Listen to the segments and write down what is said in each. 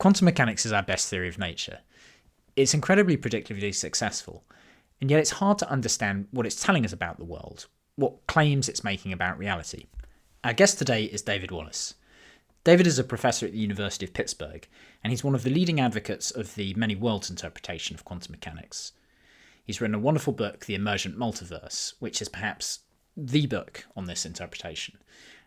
Quantum mechanics is our best theory of nature. It's incredibly predictively successful, and yet it's hard to understand what it's telling us about the world, what claims it's making about reality. Our guest today is David Wallace. David is a professor at the University of Pittsburgh, and he's one of the leading advocates of the many worlds interpretation of quantum mechanics. He's written a wonderful book, The Emergent Multiverse, which is perhaps the book on this interpretation.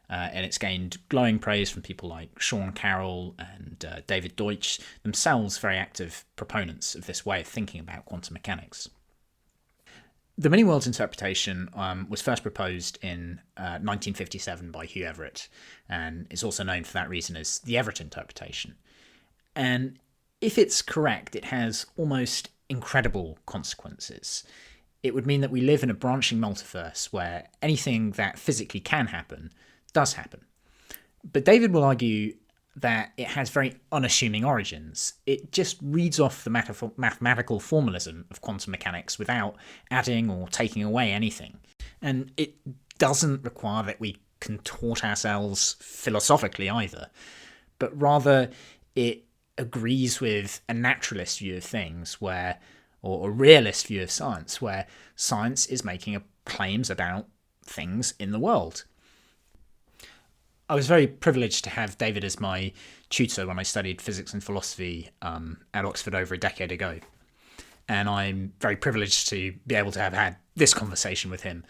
And it's gained glowing praise from people like Sean Carroll and David Deutsch, themselves very active proponents of this way of thinking about quantum mechanics. The many worlds interpretation was first proposed in 1957 by Hugh Everett, and is also known for that reason as the Everett interpretation. And if it's correct, it has almost incredible consequences. It would mean that we live in a branching multiverse where anything that physically can happen does happen. But David will argue that it has very unassuming origins. It just reads off the mathematical formalism of quantum mechanics without adding or taking away anything. And it doesn't require that we contort ourselves philosophically either, but rather it agrees with a naturalist view of things or a realist view of science, where science is making claims about things in the world. I was very privileged to have David as my tutor when I studied physics and philosophy at Oxford over a decade ago. And I'm very privileged to be able to have had this conversation with him.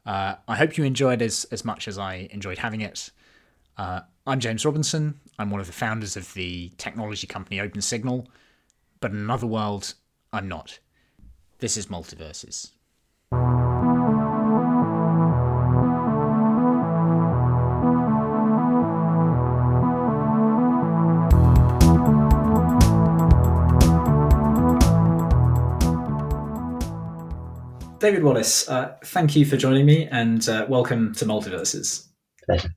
I hope you enjoyed it as much as I enjoyed having it. I'm James Robinson. I'm one of the founders of the technology company OpenSignal, but in another world, I'm not. This is Multiverses. David Wallace, thank you for joining me, and welcome to Multiverses. Pleasure.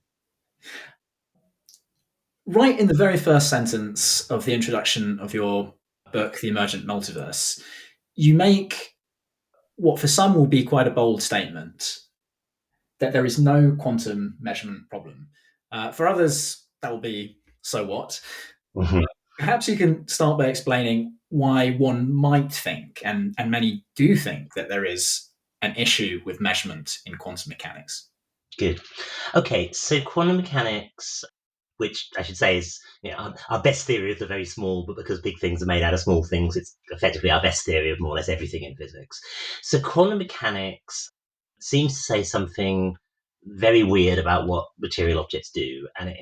Right in the very first sentence of the introduction of your book, The Emergent Multiverse, you make what for some will be quite a bold statement, that there is no quantum measurement problem. For others, that will be, so what? Mm-hmm. Perhaps you can start by explaining why one might think, and many do think, that there is an issue with measurement in quantum mechanics. Good. Okay, so quantum mechanics, which I should say is our best theory of the very small, but because big things are made out of small things, it's effectively our best theory of more or less everything in physics. So quantum mechanics seems to say something very weird about what material objects do, and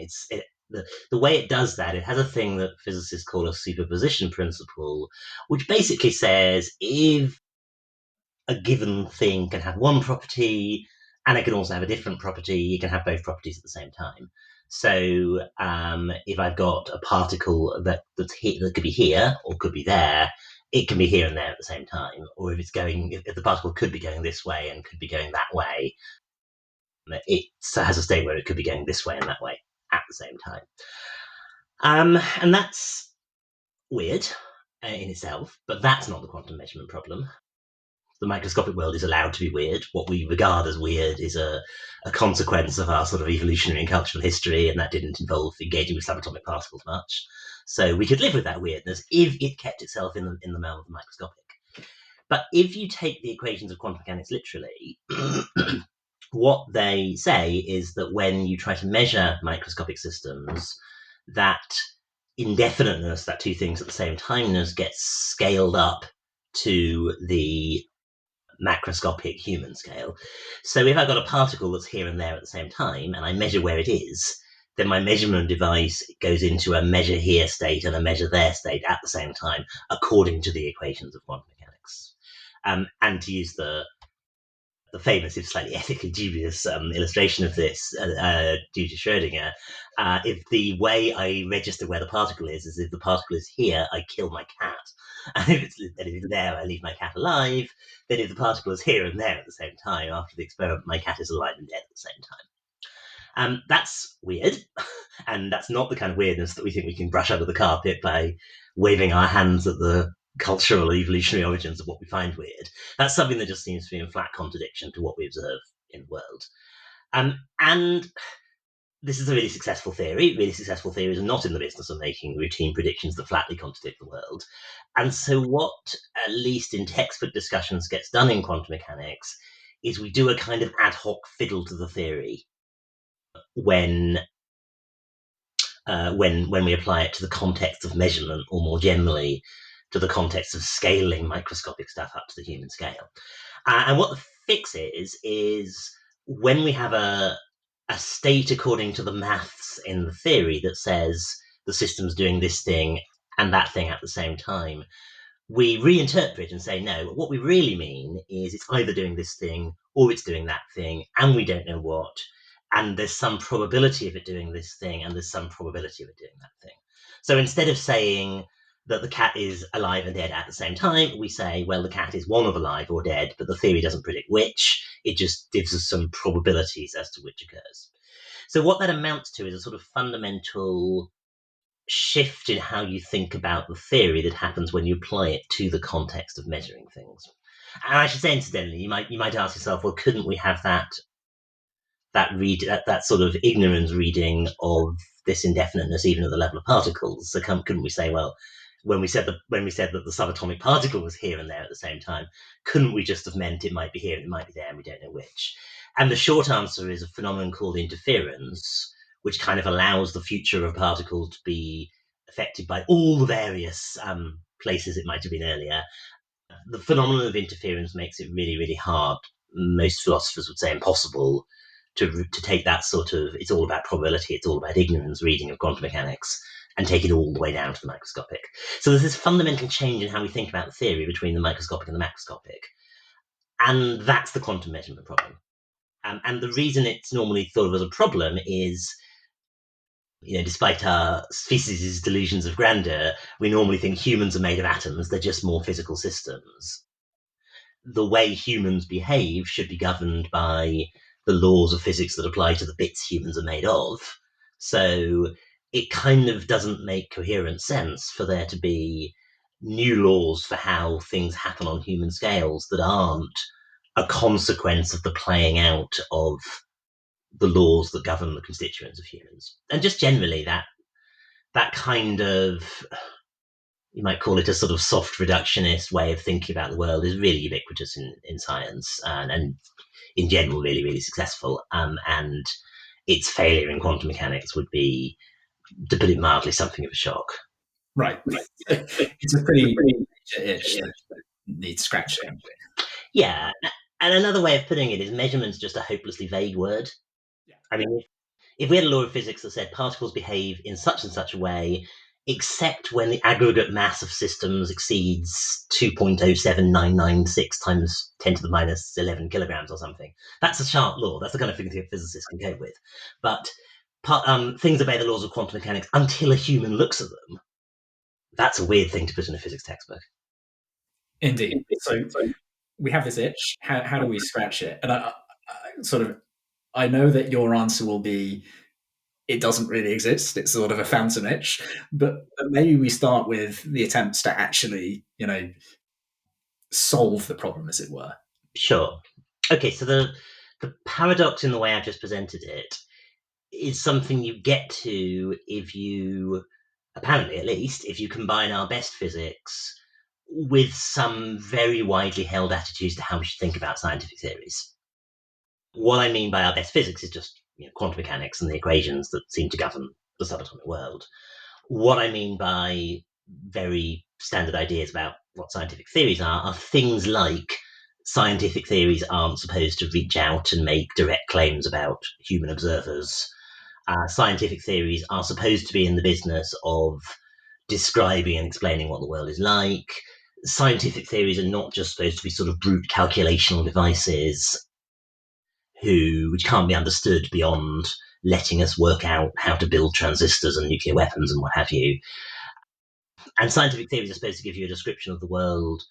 the way it does that, it has a thing that physicists call a superposition principle, which basically says if a given thing can have one property and it can also have a different property, you can have both properties at the same time. So if I've got a particle that could be here or could be there, it can be here and there at the same time. Or if the particle could be going this way and could be going that way, it has a state where it could be going this way and that way at the same time. And that's weird in itself, but that's not the quantum measurement problem. The microscopic world is allowed to be weird. What we regard as weird is a consequence of our sort of evolutionary and cultural history, and that didn't involve engaging with subatomic particles much. So we could live with that weirdness if it kept itself in the realm of the microscopic. But if you take the equations of quantum mechanics literally, what they say is that when you try to measure microscopic systems, that indefiniteness, that two things at the same timeness, gets scaled up to the macroscopic human scale. So if I've got a particle that's here and there at the same time, and I measure where it is, then my measurement device goes into a measure here state and a measure there state at the same time, according to the equations of quantum mechanics. And to use the famous, if slightly ethically dubious illustration of this due to Schrödinger, if the way I register where the particle is if the particle is here, I kill my cat. And if it's there, I leave my cat alive. Then if the particle is here and there at the same time, after the experiment, my cat is alive and dead at the same time. That's weird. And that's not the kind of weirdness that we think we can brush under the carpet by waving our hands at the cultural evolutionary origins of what we find weird. That's something that just seems to be in flat contradiction to what we observe in the world. And this is a really successful theory. Really successful theories are not in the business of making routine predictions that flatly contradict the world. And so what, at least in textbook discussions, gets done in quantum mechanics is we do a kind of ad hoc fiddle to the theory when we apply it to the context of measurement, or more generally to the context of scaling microscopic stuff up to the human scale. And what the fix is when we have a state according to the maths in the theory that says the system's doing this thing and that thing at the same time, we reinterpret and say, no, what we really mean is it's either doing this thing or it's doing that thing, and we don't know what. And there's some probability of it doing this thing, and there's some probability of it doing that thing. So instead of saying that the cat is alive and dead at the same time, we say, well, the cat is one of alive or dead, but the theory doesn't predict which. It just gives us some probabilities as to which occurs. So what that amounts to is a sort of fundamental shift in how you think about the theory that happens when you apply it to the context of measuring things. And I should say, incidentally, you might ask yourself, well, couldn't we have that sort of ignorance reading of this indefiniteness even at the level of particles? So couldn't we say, well, when we said that the subatomic particle was here and there at the same time, couldn't we just have meant it might be here and it might be there and we don't know which? And the short answer is a phenomenon called interference, which kind of allows the future of particles to be affected by all the various places it might have been earlier. The phenomenon of interference makes it really, really hard. Most philosophers would say impossible to take that sort of, it's all about probability, it's all about ignorance reading of quantum mechanics and take it all the way down to the microscopic. So there's this fundamental change in how we think about the theory between the microscopic and the macroscopic. And that's the quantum measurement problem. And the reason it's normally thought of as a problem is, despite our species' delusions of grandeur, we normally think humans are made of atoms. They're just more physical systems. The way humans behave should be governed by the laws of physics that apply to the bits humans are made of. So it kind of doesn't make coherent sense for there to be new laws for how things happen on human scales that aren't a consequence of the playing out of the laws that govern the constituents of humans. And just generally that kind of, you might call it a sort of soft reductionist way of thinking about the world, is really ubiquitous in science and in general really, really successful. And its failure in quantum mechanics would be, to put it mildly, something of a shock. Right. It's a pretty major itch that needs scratching. Yeah. And another way of putting it is measurement's just a hopelessly vague word. Yeah. I mean, if we had a law of physics that said particles behave in such and such a way, except when the aggregate mass of systems exceeds 2.07996 times 10 to the minus 11 kilograms or something, that's a sharp law. That's the kind of thing that physicists can go with. But things obey the laws of quantum mechanics until a human looks at them. That's a weird thing to put in a physics textbook. Indeed. So we have this itch. How do we scratch it? And I know that your answer will be, it doesn't really exist. It's sort of a phantom itch. But maybe we start with the attempts to actually, solve the problem, as it were. Sure. Okay, so the paradox in the way I've just presented it is something you get to if you, apparently at least, if you combine our best physics with some very widely held attitudes to how we should think about scientific theories. What I mean by our best physics is just quantum mechanics and the equations that seem to govern the subatomic world. What I mean by very standard ideas about what scientific theories are things like scientific theories aren't supposed to reach out and make direct claims about human observers. Scientific theories are supposed to be in the business of describing and explaining what the world is like. Scientific theories are not just supposed to be sort of brute calculational devices which can't be understood beyond letting us work out how to build transistors and nuclear weapons and what have you. And scientific theories are supposed to give you a description of the world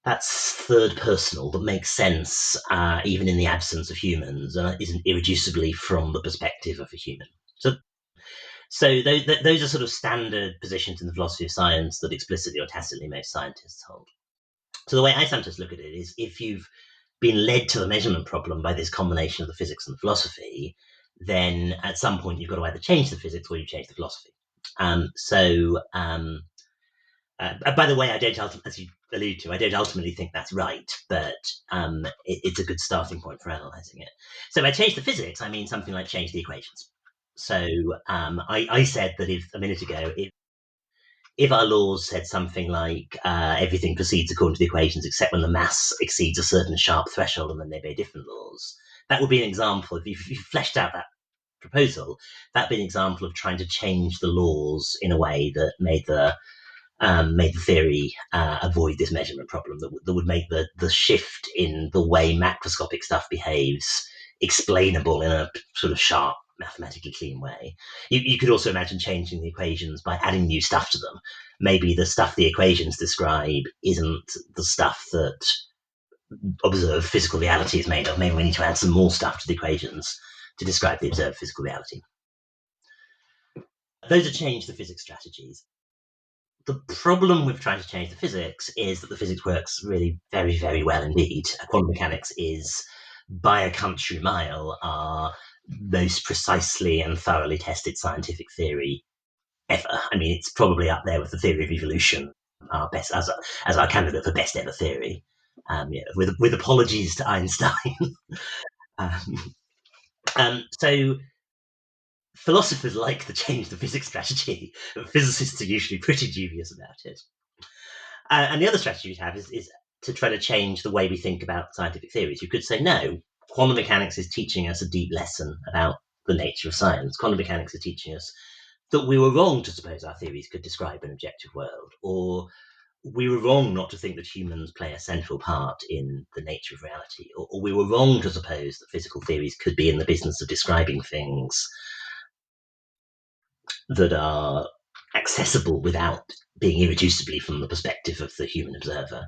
that's third personal, that makes sense even in the absence of humans, and isn't irreducibly from the perspective of a human. So those are sort of standard positions in the philosophy of science that explicitly or tacitly most scientists hold. So the way I sometimes look at it is, if you've been led to the measurement problem by this combination of the physics and the philosophy, then at some point you've got to either change the physics or you change the philosophy. By the way, I don't, as you allude to, I don't ultimately think that's right, but it's a good starting point for analysing it. So by change the physics, I mean something like change the equations. So I said that a minute ago, if our laws said something like everything proceeds according to the equations except when the mass exceeds a certain sharp threshold, and then they obey different laws, that would be an example. If you fleshed out that proposal, that'd be an example of trying to change the laws in a way that made the theory avoid this measurement problem, that would make the shift in the way macroscopic stuff behaves explainable in a sort of sharp, mathematically clean way. You could also imagine changing the equations by adding new stuff to them. Maybe the stuff the equations describe isn't the stuff that observed physical reality is made of. Maybe we need to add some more stuff to the equations to describe the observed physical reality. Those are change the physics strategies. The problem with trying to change the physics is that the physics works really very, very well indeed. Quantum mechanics is, by a country mile, our most precisely and thoroughly tested scientific theory ever. I mean, it's probably up there with the theory of evolution, our best as our candidate for best ever theory. With apologies to Einstein. So philosophers like to change the physics strategy, but physicists are usually pretty dubious about it. And the other strategy we have is to try to change the way we think about scientific theories. You could say, no, quantum mechanics is teaching us a deep lesson about the nature of science. Quantum mechanics is teaching us that we were wrong to suppose our theories could describe an objective world, or we were wrong not to think that humans play a central part in the nature of reality, or we were wrong to suppose that physical theories could be in the business of describing things that are accessible without being irreducibly from the perspective of the human observer.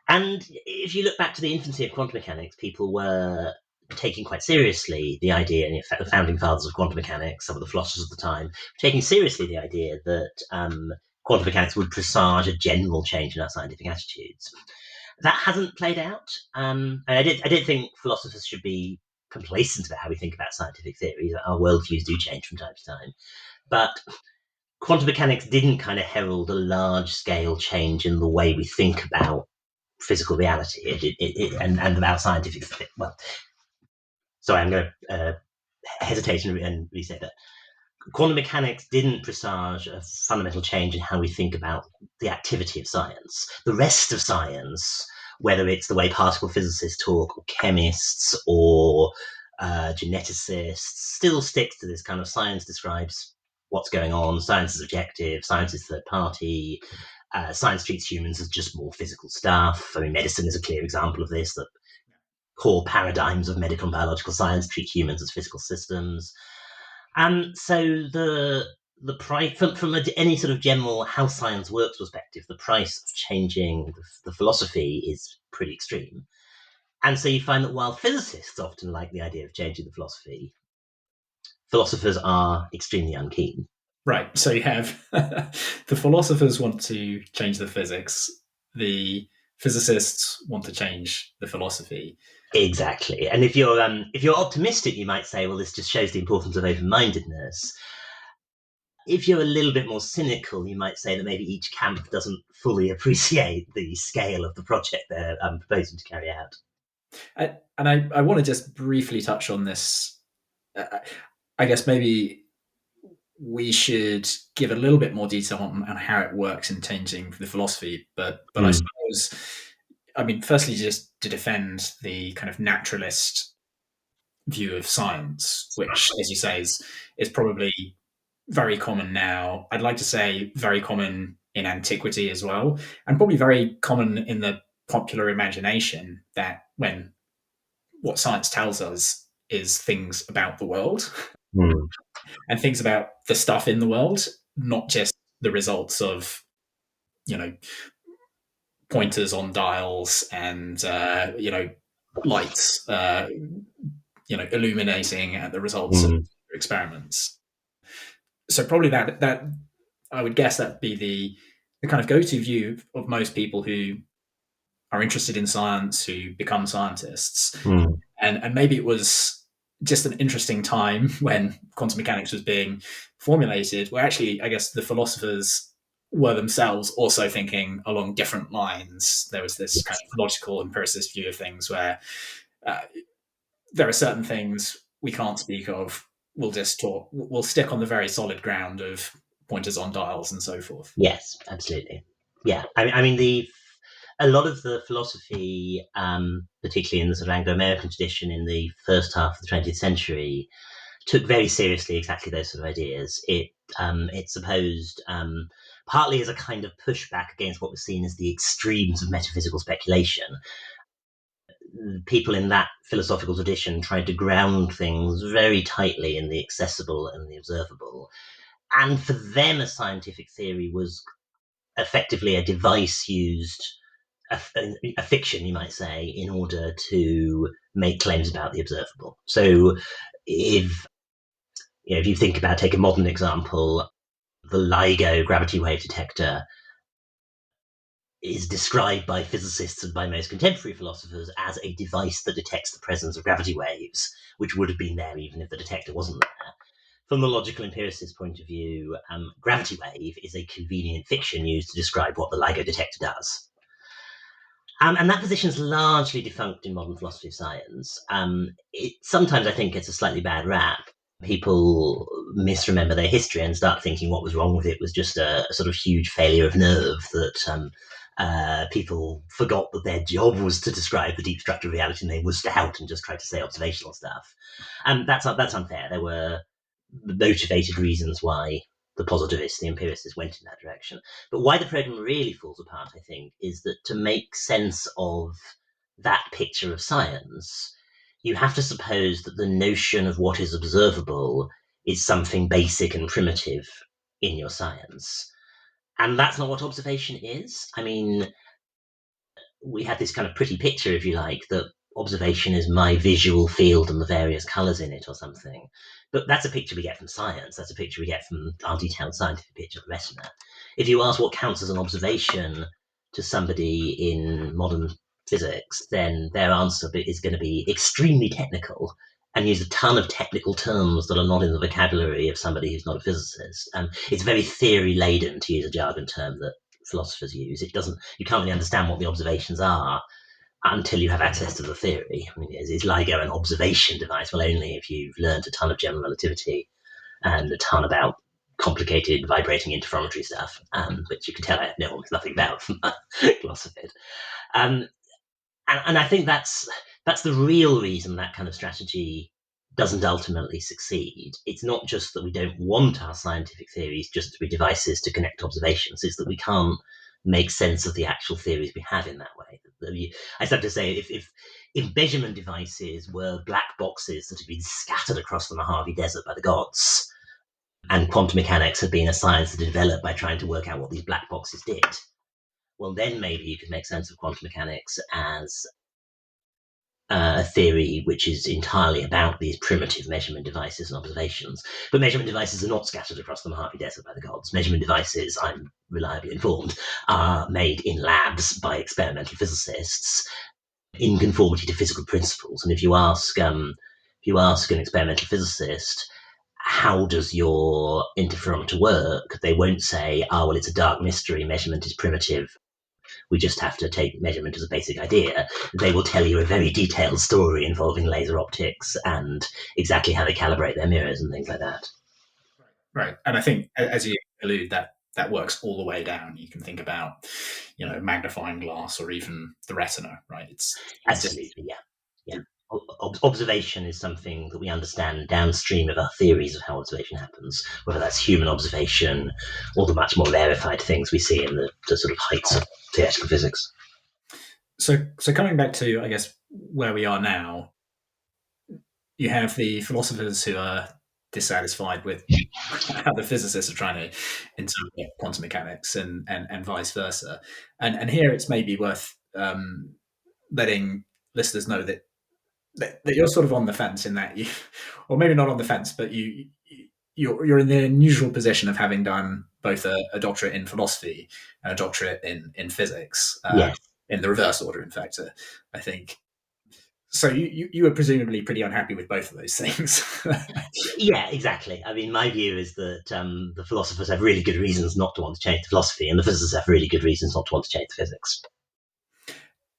And if you look back to the infancy of quantum mechanics, people were taking quite seriously the idea, and in fact, the founding fathers of quantum mechanics, some of the philosophers of the time, taking seriously the idea that quantum mechanics would presage a general change in our scientific attitudes. That hasn't played out. And I don't think philosophers should be complacent about how we think about scientific theories. Our worldviews do change from time to time. But quantum mechanics didn't kind of herald a large-scale change in the way we think about physical reality and about scientific. Well, sorry, I'm going to hesitate and reset that. Quantum mechanics didn't presage a fundamental change in how we think about the activity of science. The rest of science, whether it's the way particle physicists talk, or chemists, or geneticists, still sticks to this kind of science describes what's going on, science is objective, science is third party, science treats humans as just more physical stuff. I mean, medicine is a clear example of this, that core paradigms of medical and biological science treat humans as physical systems. And so the price, from any sort of general how science works perspective, the price of changing the philosophy is pretty extreme. And so you find that while physicists often like the idea of changing the philosophy, philosophers are extremely unkeen. Right. So you have the philosophers want to change the physics, the physicists want to change the philosophy. Exactly. And if you're optimistic, you might say, well, this just shows the importance of open-mindedness. If you're a little bit more cynical, you might say that maybe each camp doesn't fully appreciate the scale of the project they're proposing to carry out. And I want to just briefly touch on this. I guess maybe we should give a little bit more detail on how it works in changing the philosophy. But I suppose, I mean, firstly, just to defend the kind of naturalist view of science, which, as you say, is probably very common now. I'd like to say very common in antiquity as well, and probably very common in the popular imagination, that when what science tells us is things about the world and things about the stuff in the world, not just the results of, pointers on dials and, lights, illuminating the results of experiments. So probably that I would guess that'd be the kind of go-to view of most people who are interested in science, who become scientists. And maybe it was just an interesting time when quantum mechanics was being formulated, where actually, I guess, the philosophers were themselves also thinking along different lines. There was this kind Yes. of logical empiricist view of things where uh, there are certain things we can't speak of. We'll just talk. We'll stick on the very solid ground of pointers on dials and so forth. Yes, absolutely. Yeah, I mean the a lot of the philosophy, particularly in the sort of Anglo-American tradition in the first half of the 20th century, took very seriously exactly those sort of ideas. It supposed, partly as a kind of pushback against what was seen as the extremes of metaphysical speculation, people in that philosophical tradition tried to ground things very tightly in the accessible and the observable. And for them, a scientific theory was effectively a device used, a fiction, you might say, in order to make claims about the observable. So if if you think about, take a modern example, the LIGO gravity wave detector is described by physicists and by most contemporary philosophers as a device that detects the presence of gravity waves, which would have been there even if the detector wasn't there. From the logical empiricist point of view, gravity wave is a convenient fiction used to describe what the LIGO detector does. And that position is largely defunct in modern philosophy of science. Sometimes I think it's a slightly bad rap. People misremember their history and start thinking what was wrong with it was just a sort of huge failure of nerve, that people forgot that their job was to describe the deep structure of reality and they wussed out and just tried to say observational stuff. And that's unfair. There were motivated reasons why the positivists, the empiricists went in that direction. But why the program really falls apart, I think, is that to make sense of that picture of science, you have to suppose that the notion of what is observable is something basic and primitive in your science. And that's not what observation is. I mean, we have this kind of pretty picture, if you like, that observation is my visual field and the various colors in it or something. But that's a picture we get from science. That's a picture we get from our detailed scientific picture of the retina. If you ask what counts as an observation to somebody in modern physics, then their answer is going to be extremely technical and use a ton of technical terms that are not in the vocabulary of somebody who's not a physicist. It's very theory laden, to use a jargon term that philosophers use. It doesn't, you can't really understand what the observations are until you have access to the theory. I mean, is LIGO an observation device? Well, only if you've learned a ton of general relativity and a ton about complicated vibrating interferometry stuff, which you can tell I know almost nothing about from my gloss of it. Um, and I think that's the real reason that kind of strategy doesn't ultimately succeed. It's not just that we don't want our scientific theories just to be devices to connect observations, it's that we can't make sense of the actual theories we have in that way. I have to say, if measurement devices were black boxes that had been scattered across the Mojave Desert by the gods, and quantum mechanics had been a science that had developed by trying to work out what these black boxes did, well, then maybe you could make sense of quantum mechanics as a theory which is entirely about these primitive measurement devices and observations. But measurement devices are not scattered across the Mojave Desert by the gods. Measurement devices, I'm reliably informed, are made in labs by experimental physicists in conformity to physical principles. And if you ask an experimental physicist, how does your interferometer work? They won't say, oh, well, it's a dark mystery. Measurement is primitive. We just have to take measurement as a basic idea. They will tell you a very detailed story involving laser optics and exactly how they calibrate their mirrors and things like that. Right. And I think, as you allude, that works all the way down. You can think about, magnifying glass or even the retina, right? It's just Absolutely, yeah. Yeah. Observation is something that we understand downstream of our theories of how observation happens, whether that's human observation or the much more rarefied things we see in the sort of heights of theoretical physics. so coming back to, I guess, where we are now, you have the philosophers who are dissatisfied with how the physicists are trying to interpret quantum mechanics, and vice versa. And here it's maybe worth letting listeners know that you're sort of on the fence in that you, or maybe not on the fence, but you're in the unusual position of having done both a doctorate in philosophy and a doctorate in physics, Yes. in the reverse order, in fact, I think. So you were presumably pretty unhappy with both of those things. Yeah, exactly. I mean, my view is that the philosophers have really good reasons not to want to change the philosophy, and the physicists have really good reasons not to want to change the physics.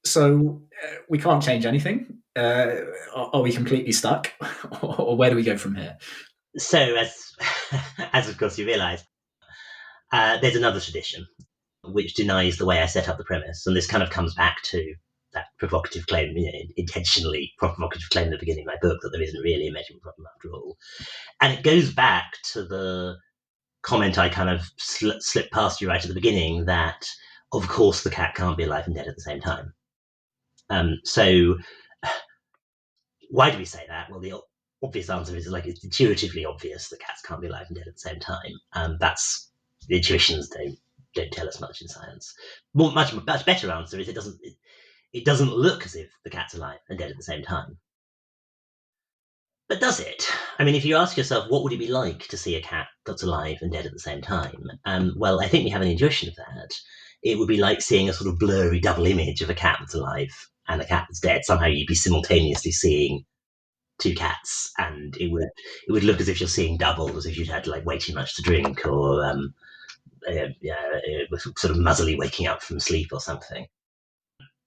So we can't change anything. Are we completely stuck, or where do we go from here? So, as of course you realise, there's another tradition which denies the way I set up the premise, and this kind of comes back to that provocative claim, intentionally provocative claim at the beginning of my book that there isn't really a measurement problem after all, and it goes back to the comment I kind of slipped past you right at the beginning that, of course, the cat can't be alive and dead at the same time. So why do we say that? Well, the obvious answer is like it's intuitively obvious that cats can't be alive and dead at the same time. That's the intuitions don't tell us much in science. Much better answer is it doesn't look as if the cat's alive and dead at the same time. But does it? I mean, if you ask yourself, what would it be like to see a cat that's alive and dead at the same time? Well, I think we have an intuition of that. It would be like seeing a sort of blurry double image of a cat that's alive and a cat that's dead. Somehow you'd be simultaneously seeing two cats, and it would look as if you're seeing double, as if you'd had like way too much to drink, or sort of muzzily waking up from sleep or something.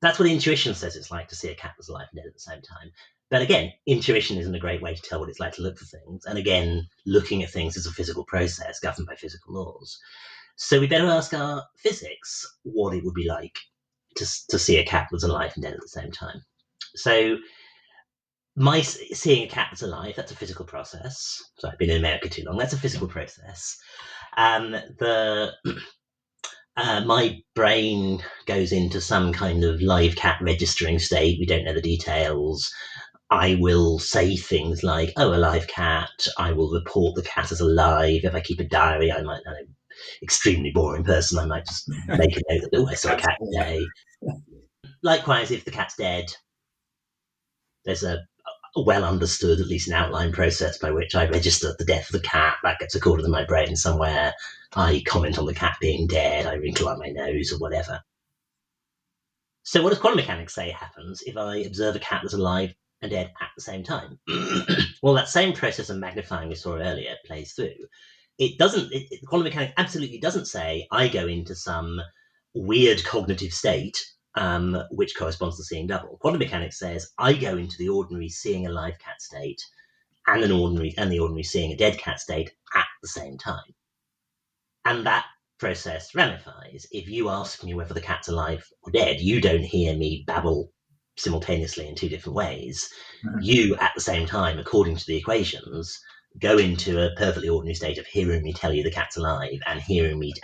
That's what intuition says it's like to see a cat that's alive and dead at the same time. But again, intuition isn't a great way to tell what it's like to look for things. And again, looking at things is a physical process governed by physical laws. So we better ask our physics what it would be like to see a cat that's alive and dead at the same time. So my seeing a cat that's alive, that's a physical process. So I've been in America too long. That's a physical process. My brain goes into some kind of live cat registering state. We don't know the details. I will say things like, oh, a live cat. I will report the cat as alive. If I keep a diary, I might, extremely boring person, I might just make a note that, oh, I saw a cat today. Likewise, if the cat's dead, there's a well understood, at least an outline process by which I register the death of the cat. That gets recorded in my brain somewhere. I comment on the cat being dead. I wrinkle up my nose or whatever. So what does quantum mechanics say happens if I observe a cat that's alive and dead at the same time? Well, that same process of magnifying we saw earlier plays through. Quantum mechanics absolutely doesn't say I go into some weird cognitive state which corresponds to seeing double. Quantum mechanics says I go into the ordinary seeing a live cat state and the ordinary seeing a dead cat state at the same time. And that process ramifies. If you ask me whether the cat's alive or dead, you don't hear me babble simultaneously in two different ways. Mm-hmm. You, at the same time, according to the equations, go into a perfectly ordinary state of hearing me tell you the cat's alive and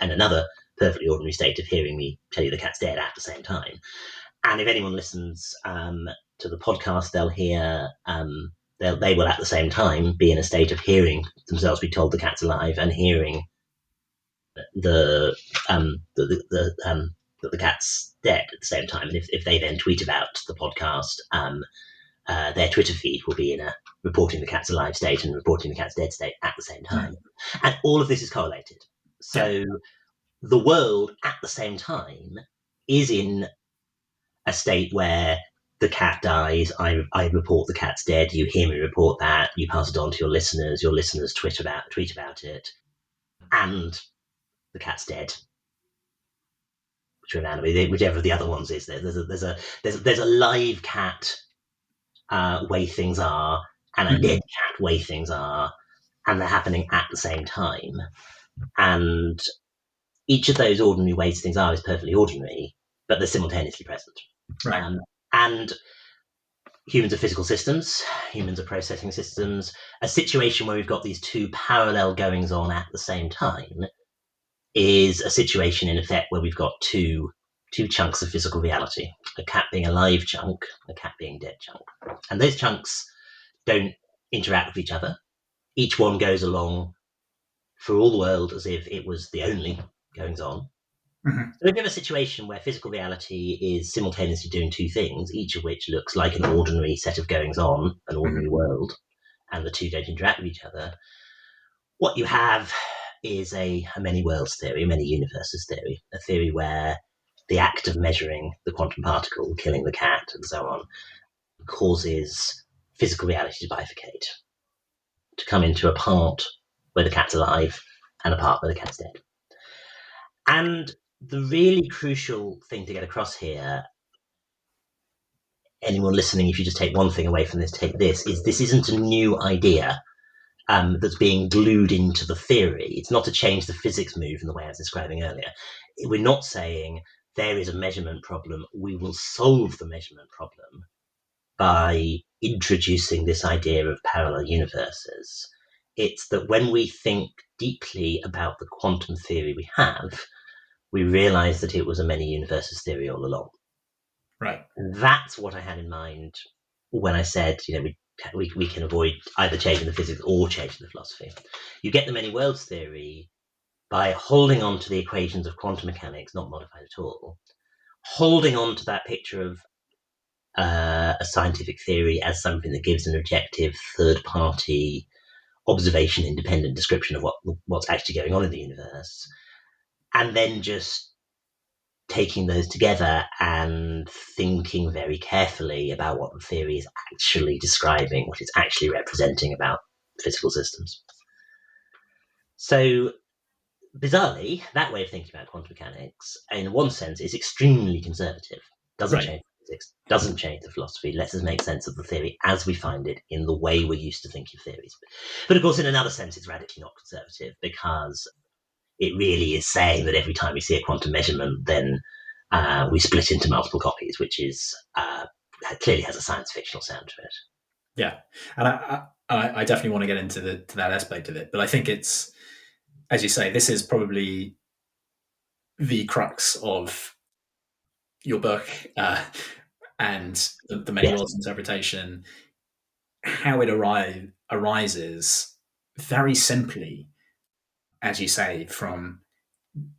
another perfectly ordinary state of hearing me tell you the cat's dead at the same time. And if anyone listens to the podcast, they'll hear they will at the same time be in a state of hearing themselves be told the cat's alive and hearing that the cat's dead at the same time. And if they then tweet about the podcast, their Twitter feed will be in a reporting the cat's alive state and reporting the cat's dead state at the same time. And all of this is correlated. So the world at the same time is in a state where the cat dies, I report the cat's dead, you hear me report that, you pass it on to your listeners tweet about it, and the cat's dead. Whichever of the other ones is, there's a live cat way things are, and a dead cat way things are, and they're happening at the same time. And each of those ordinary ways things are is perfectly ordinary, but they're simultaneously present. Right. And humans are physical systems, humans are processing systems. A situation where we've got these two parallel goings on at the same time is a situation, in effect, where we've got two chunks of physical reality, a cat being a live chunk, a cat being dead chunk. And those chunks don't interact with each other. Each one goes along for all the world as if it was the only goings on. Mm-hmm. So if you have a situation where physical reality is simultaneously doing two things, each of which looks like an ordinary set of goings on, an ordinary world, and the two don't interact with each other, what you have is a many worlds theory, a many universes theory, a theory where the act of measuring the quantum particle, killing the cat, and so on, causes physical reality to bifurcate, to come into a part where the cat's alive and a part where the cat's dead. And the really crucial thing to get across here, anyone listening, if you just take one thing away from this, take this, is this isn't a new idea that's being glued into the theory. It's not to change the physics move in the way I was describing earlier. We're not saying there is a measurement problem. We will solve the measurement problem by introducing this idea of parallel universes. It's that when we think deeply about the quantum theory we have, we realize that it was a many universes theory all along. Right. That's what I had in mind when I said, we can avoid either changing the physics or changing the philosophy. You get the many worlds theory by holding on to the equations of quantum mechanics, not modified at all, holding on to that picture of a scientific theory as something that gives an objective, third-party, observation-independent description of what's actually going on in the universe, and then just taking those together and thinking very carefully about what the theory is actually describing, what it's actually representing about physical systems. So, bizarrely, that way of thinking about quantum mechanics, in one sense, is extremely conservative. Doesn't Right. change physics, doesn't change the philosophy, lets us make sense of the theory as we find it in the way we're used to thinking of theories. But of course, in another sense, it's radically not conservative, because it really is saying that every time we see a quantum measurement, then we split into multiple copies, which is clearly has a science fictional sound to it. Yeah, and I definitely want to get into to that aspect of it, but I think it's, as you say, this is probably the crux of your book and the many Yes. worlds interpretation. How it arises very simply, as you say, from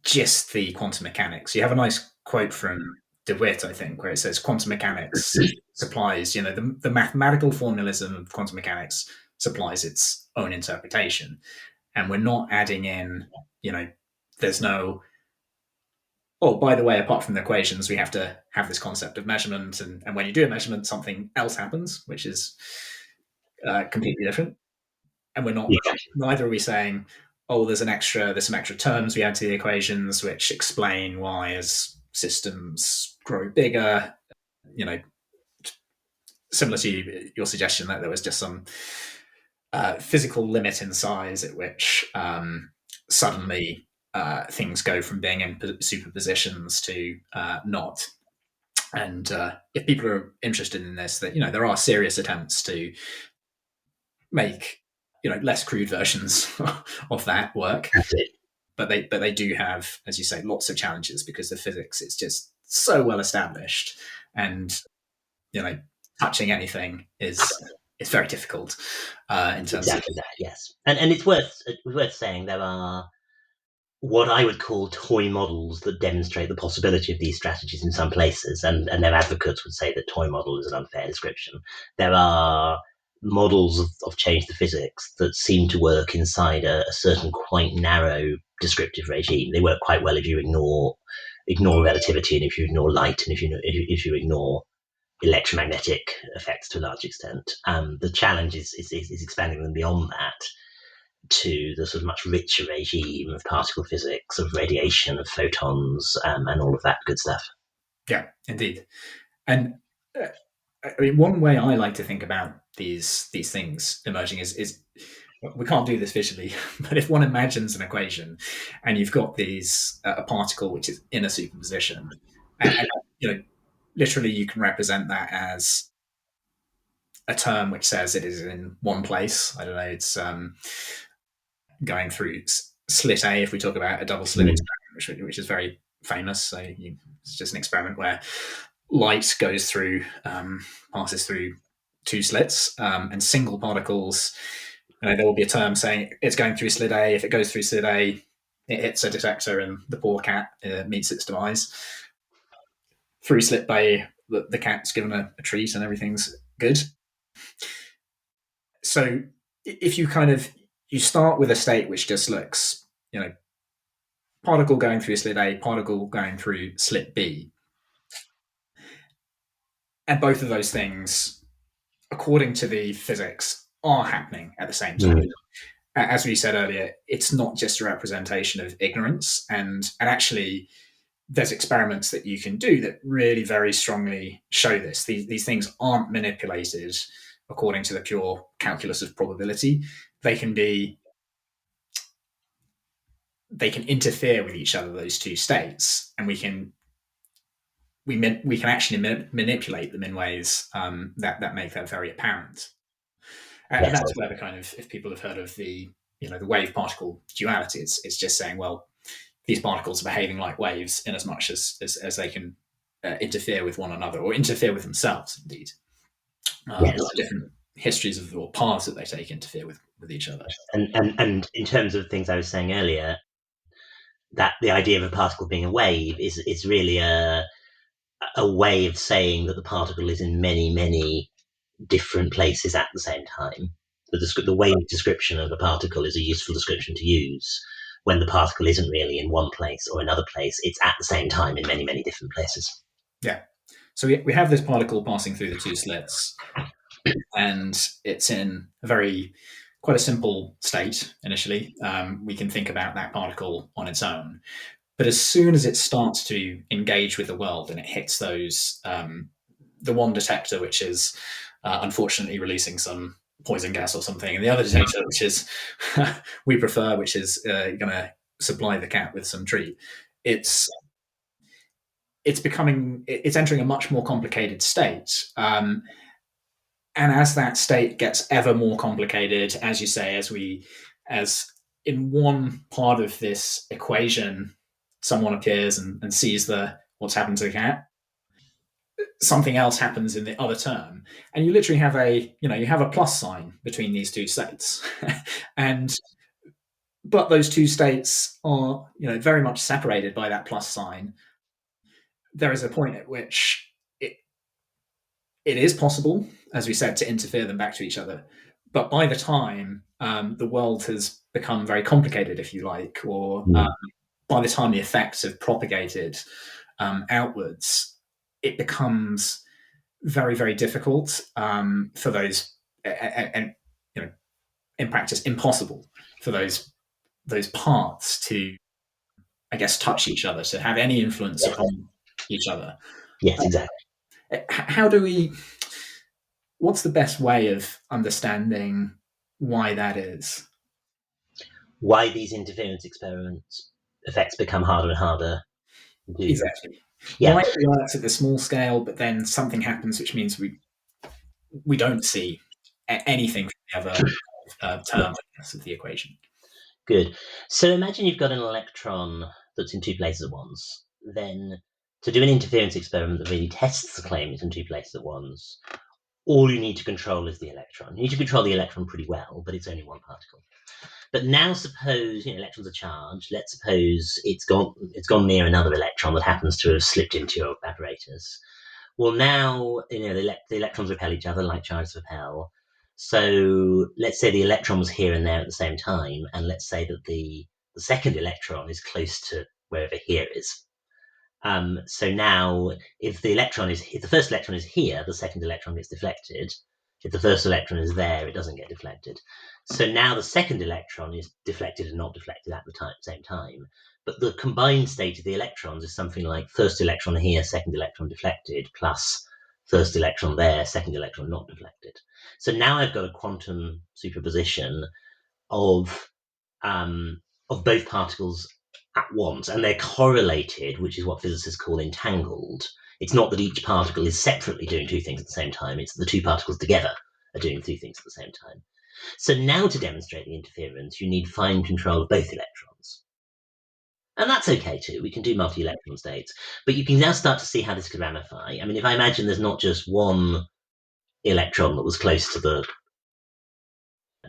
just the quantum mechanics. You have a nice quote from DeWitt, I think, where it says quantum mechanics supplies, the mathematical formalism of quantum mechanics supplies its own interpretation. And we're not adding in, there's no, oh, by the way, apart from the equations, we have to have this concept of measurement. And when you do a measurement, something else happens, which is completely different. And we're not, neither are we saying, oh, there's some extra terms we add to the equations which explain why as systems grow bigger, similar to your suggestion that there was just some physical limit in size at which suddenly things go from being in superpositions to not. And if people are interested in this, that there are serious attempts to make less crude versions of that work. But they do have, as you say, lots of challenges because the physics is just so well established, and touching anything is very difficult in terms of that. Yes, and it's worth saying there are what I would call toy models that demonstrate the possibility of these strategies in some places, and their advocates would say that toy model is an unfair description. There are models of change the physics that seem to work inside a certain quite narrow descriptive regime. They work quite well if you ignore relativity, and if you ignore light, and if you ignore electromagnetic effects to a large extent. The challenge is expanding them beyond that to the sort of much richer regime of particle physics, of radiation, of photons, and all of that good stuff. Yeah, indeed. And I mean, one way I like to think about these things emerging is we can't do this visually, but if one imagines an equation and you've got these a particle which is in a superposition, and literally you can represent that as a term which says it is in one place. I don't know, it's going through slit A if we talk about a double slit experiment, which is very famous. So it's just an experiment where light goes through, passes through two slits, and single particles. There will be a term saying it's going through slit A. If it goes through slit A, it hits a detector and the poor cat meets its demise. Through slit B, the cat's given a treat and everything's good. So if you start with a state which just looks, particle going through slit A, particle going through slit B, and both of those things according to the physics, are happening at the same time. As we said earlier, it's not just a representation of ignorance, and actually there's experiments that you can do that really very strongly show this. These things aren't manipulated according to the pure calculus of probability. They can interfere with each other, those two states, and we can actually manipulate them in ways that make that very apparent. And Yes. that's where the kind of, if people have heard of the the wave particle duality, it's just saying, well, these particles are behaving like waves in as much as they can interfere with one another, or interfere with themselves, indeed. Yes. Different histories of, or paths that they take, interfere with each other. And in terms of things I was saying earlier, that the idea of a particle being a wave is really a way of saying that the particle is in many different places at the same time. The wave description of a particle is a useful description to use when the particle isn't really in one place or another place. It's at the same time in many different places. Yeah. So we have this particle passing through the two slits, and it's in quite a simple state initially. We can think about that particle on its own. But as soon as it starts to engage with the world and it hits those, the one detector, which is unfortunately releasing some poison gas or something, and the other detector, which is we prefer, which is going to supply the cat with some treat, it's entering a much more complicated state. And as that state gets ever more complicated, as you say, as in one part of this equation, someone appears and sees what's happened to the cat, something else happens in the other term, and you literally have a plus sign between these two states, but those two states are very much separated by that plus sign. There is a point at which it is possible, as we said, to interfere them back to each other. But by the time the world has become very complicated, if you like, or by the time the effects have propagated outwards, it becomes very difficult for those, and in practice, impossible for those parts to, I guess, touch each other, to have any influence upon each other. Yes, exactly. How what's the best way of understanding why that is? Why these interference experiments effects become harder and harder to do. Exactly. Yeah. Why it works at the small scale, but then something happens which means we don't see anything from the other term of the equation. Good. So imagine you've got an electron that's in two places at once. Then to do an interference experiment that really tests the claim it's in two places at once, all you need to control is the electron. You need to control the electron pretty well, but it's only one particle. But now suppose electrons are charged. Let's suppose it's gone near another electron that happens to have slipped into your apparatus. Well, now the electrons repel each other like charges repel. So let's say the electron was here and there at the same time, and let's say that the second electron is close to wherever here is. So now, if the first electron is here, the second electron gets deflected. If the first electron is there, it doesn't get deflected. So now the second electron is deflected and not deflected at the same time. But the combined state of the electrons is something like first electron here, second electron deflected, plus first electron there, second electron not deflected. So now I've got a quantum superposition of both particles at once, and they're correlated, which is what physicists call entangled. It's not that each particle is separately doing two things at the same time, it's the two particles together are doing two things at the same time. So now to demonstrate the interference, you need fine control of both electrons. And that's okay too, we can do multi-electron states, but you can now start to see how this could ramify. I mean, if I imagine there's not just one electron that was close to the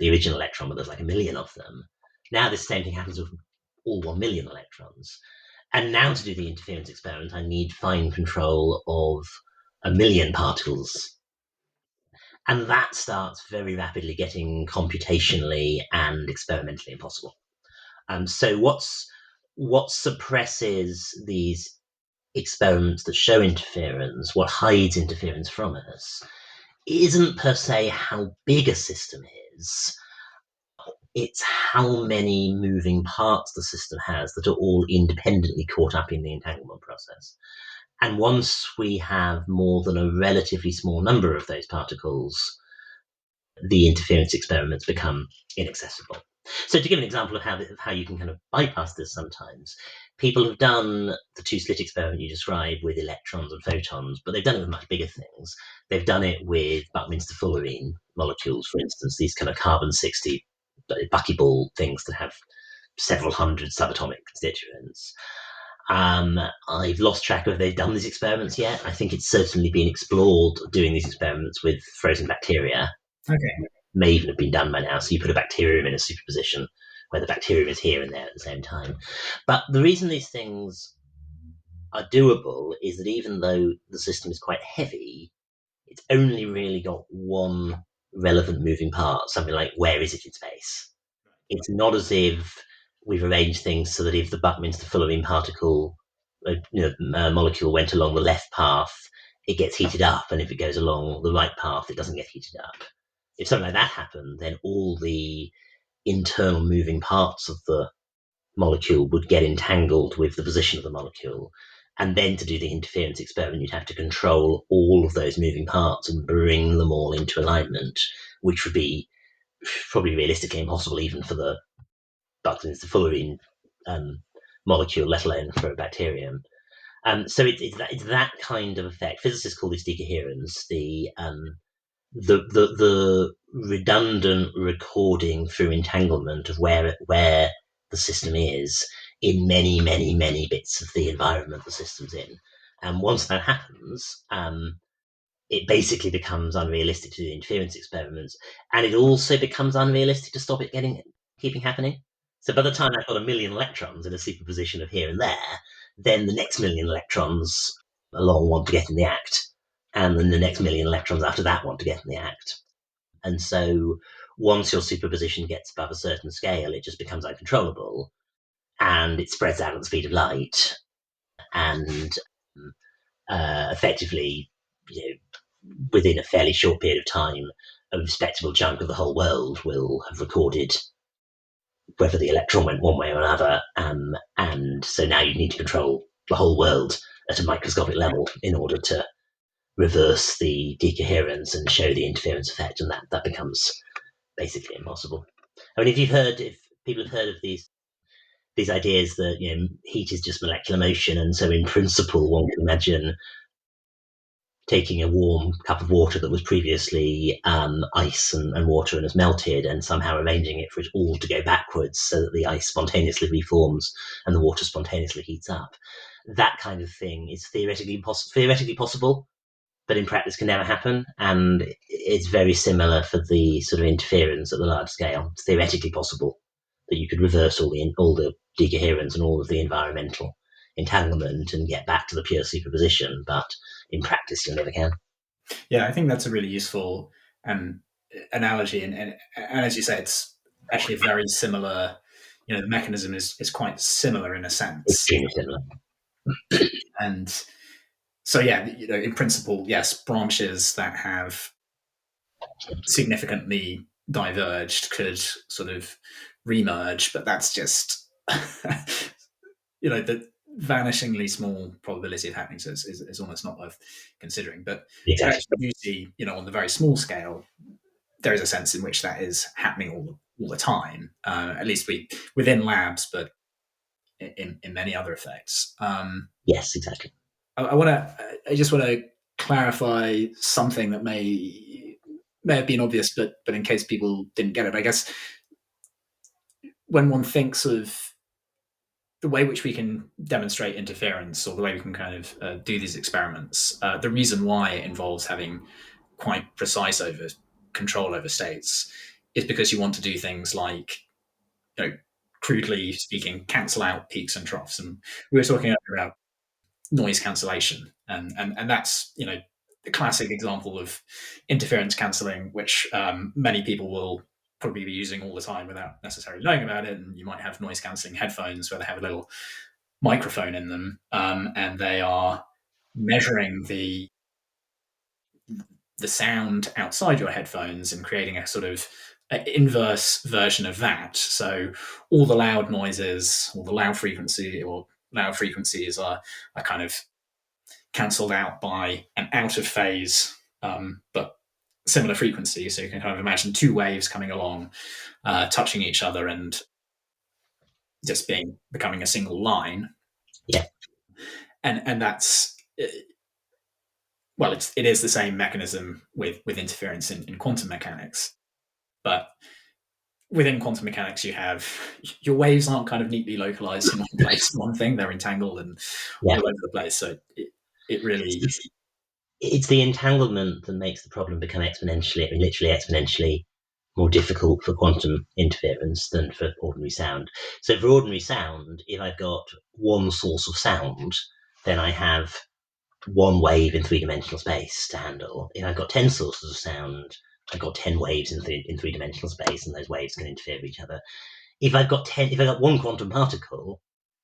original electron, but there's like a million of them, now this same thing happens with all 1 million electrons. And now to do the interference experiment, I need fine control of 1 million particles. And that starts very rapidly getting computationally and experimentally impossible. So what suppresses these experiments that show interference, what hides interference from us, isn't per se how big a system is, it's how many moving parts the system has that are all independently caught up in the entanglement process. And once we have more than a relatively small number of those particles, the interference experiments become inaccessible. So to give an example of how you can kind of bypass this sometimes, people have done the two-slit experiment you described with electrons and photons, but they've done it with much bigger things. They've done it with Buckminster fullerene molecules, for instance, these kind of carbon-60 buckyball things that have several hundred subatomic constituents. I've lost track of if they've done these experiments yet. I think it's certainly been explored doing these experiments with frozen bacteria. Okay. May even have been done by now. So you put a bacterium in a superposition where the bacterium is here and there at the same time. But the reason these things are doable is that even though the system is quite heavy, it's only really got one relevant moving part, something like where is it in space? It's not as if we've arranged things so that if the Buckminster fullerene particle, molecule went along the left path, it gets heated up, and if it goes along the right path, it doesn't get heated up. If something like that happened, then all the internal moving parts of the molecule would get entangled with the position of the molecule. And then to do the interference experiment, you'd have to control all of those moving parts and bring them all into alignment, which would be probably realistically impossible even for the Buckminster fullerene molecule, let alone for a bacterium. So it's that kind of effect. Physicists call this decoherence, the redundant recording through entanglement of where the system is in many, many, many bits of the environment the system's in. And once that happens, it basically becomes unrealistic to do interference experiments, and it also becomes unrealistic to stop it keeping happening. So by the time I've got a million electrons in a superposition of here and there, then the next million electrons along want to get in the act, and then the next million electrons after that want to get in the act. And so once your superposition gets above a certain scale, it just becomes uncontrollable, and it spreads out at the speed of light, and effectively, within a fairly short period of time, a respectable chunk of the whole world will have recorded whether the electron went one way or another. And so now you need to control the whole world at a microscopic level in order to reverse the decoherence and show the interference effect, and that becomes basically impossible. I mean, if people have heard of these ideas that heat is just molecular motion, and so in principle one can imagine taking a warm cup of water that was previously ice and water and has melted, and somehow arranging it for it all to go backwards so that the ice spontaneously reforms and the water spontaneously heats up. That kind of thing is theoretically possible, but in practice can never happen. And it's very similar for the sort of interference at the large scale. It's theoretically possible that you could reverse all the decoherence and all of the environmental entanglement and get back to the pure superposition, but in practice you never can. Yeah, I think that's a really useful analogy, and as you say, it's actually a very similar. The mechanism is quite similar in a sense, Extremely similar. and so yeah, in principle, yes, branches that have significantly diverged could sort of remerge, but that's just the vanishingly small probability of happening, so is almost not worth considering. But you Exactly. actually do see, on the very small scale, there is a sense in which that is happening all the time, at least within labs, but in many other effects. Yes, exactly. I just want to clarify something that may have been obvious, but in case people didn't get it, I guess when one thinks of the way which we can demonstrate interference, or the way we can kind of do these experiments, the reason why it involves having quite precise control over states is because you want to do things like, crudely speaking, cancel out peaks and troughs. And we were talking earlier about noise cancellation, and that's the classic example of interference cancelling, which many people will probably be using all the time without necessarily knowing about it. And you might have noise cancelling headphones where they have a little microphone in them, and they are measuring the the sound outside your headphones and creating a sort of inverse version of that. So all the loud noises, all the loud frequencies are kind of cancelled out by an out of phase but similar frequency. So you can kind of imagine two waves coming along, touching each other and just becoming a single line. Yeah. And that's well, it is the same mechanism with interference in quantum mechanics, but within quantum mechanics, you have your waves aren't kind of neatly localized in one place. One thing, they're entangled and all over the place. So it really it's the entanglement that makes the problem become exponentially, literally exponentially more difficult for quantum interference than for ordinary sound. So for ordinary sound, if I've got one source of sound, then I have one wave in three-dimensional space to handle. If I've got 10 sources of sound, I've got 10 waves in three-dimensional space, and those waves can interfere with each other. If I've got one quantum particle,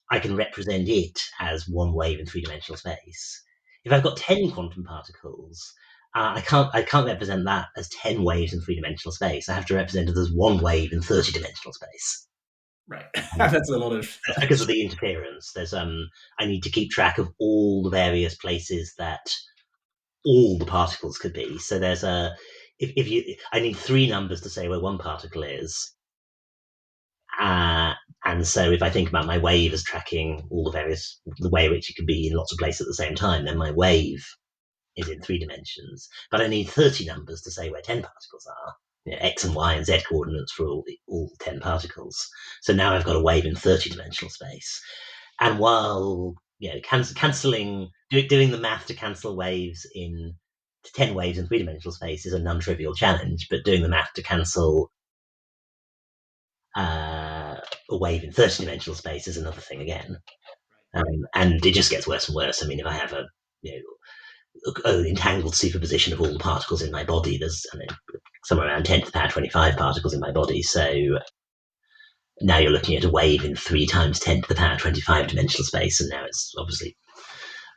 I can represent it as one wave in three-dimensional space. If I've got 10 quantum particles, I can't represent that as 10 waves in three-dimensional space. I have to represent it as one wave in 30-dimensional space. Right. That's a lot of... That's because of the interference. There's I need to keep track of all the various places that all the particles could be. So there's I need three numbers to say where one particle is. And so if I think about my wave as tracking all the way in which it can be in lots of places at the same time, then my wave is in 3 dimensions. But I need 30 numbers to say where 10 particles are. X and Y and Z coordinates for all 10 particles. So now I've got a wave in 30-dimensional space. And while cancelling, doing the math to cancel waves in 10 waves in 3-dimensional space is a non-trivial challenge, but doing the math to cancel a wave in 30-dimensional space is another thing again. And it just gets worse and worse. I mean, if I have an entangled superposition of all the particles in my body, there's somewhere around 10 to the power 25 particles in my body. So now you're looking at a wave in 3 times 10 to the power 25 dimensional space, and now it's obviously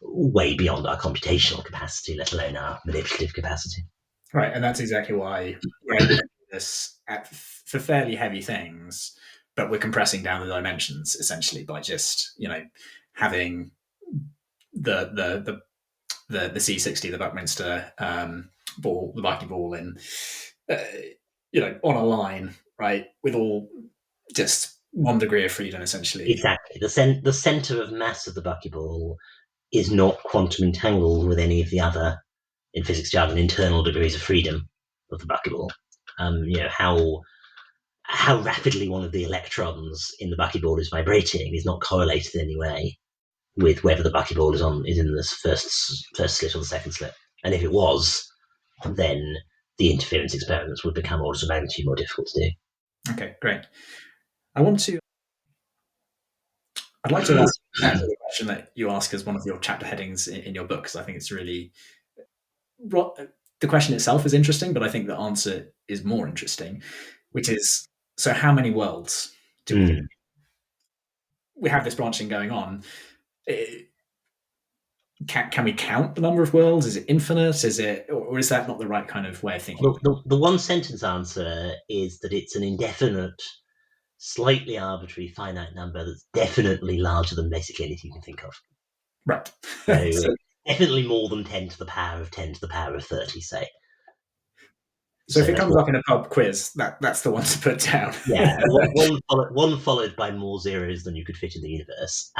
way beyond our computational capacity, let alone our manipulative capacity. Right, and that's exactly why we're able to do this for fairly heavy things, but we're compressing down the dimensions essentially by just having the C60, the Buckminster ball, the buckyball in on a line, right, with all just 1 degree of freedom essentially. Exactly. The center of mass of the buckyball is not quantum entangled with any of the other, in physics jargon, internal degrees of freedom of the buckyball. How rapidly one of the electrons in the buckyball is vibrating is not correlated in any way with whether the buckyball is in the first slit or the second slit. And if it was, then the interference experiments would become orders of magnitude more difficult to do. Okay, great. I'd like to ask the question that you ask as one of your chapter headings in your book, because I think it's really... The question itself is interesting, but I think the answer is more interesting, which is, so how many worlds do we have this branching going on? Can we count the number of worlds? Is it infinite? Or is that not the right kind of way of thinking? The one sentence answer is that it's an indefinite, slightly arbitrary, finite number that's definitely larger than basically anything you can think of. Right. So definitely more than 10 to the power of 10 to the power of 30, say. So if it comes up in a pub quiz, that's the one to put down. Yeah, one followed by more zeros than you could fit in the universe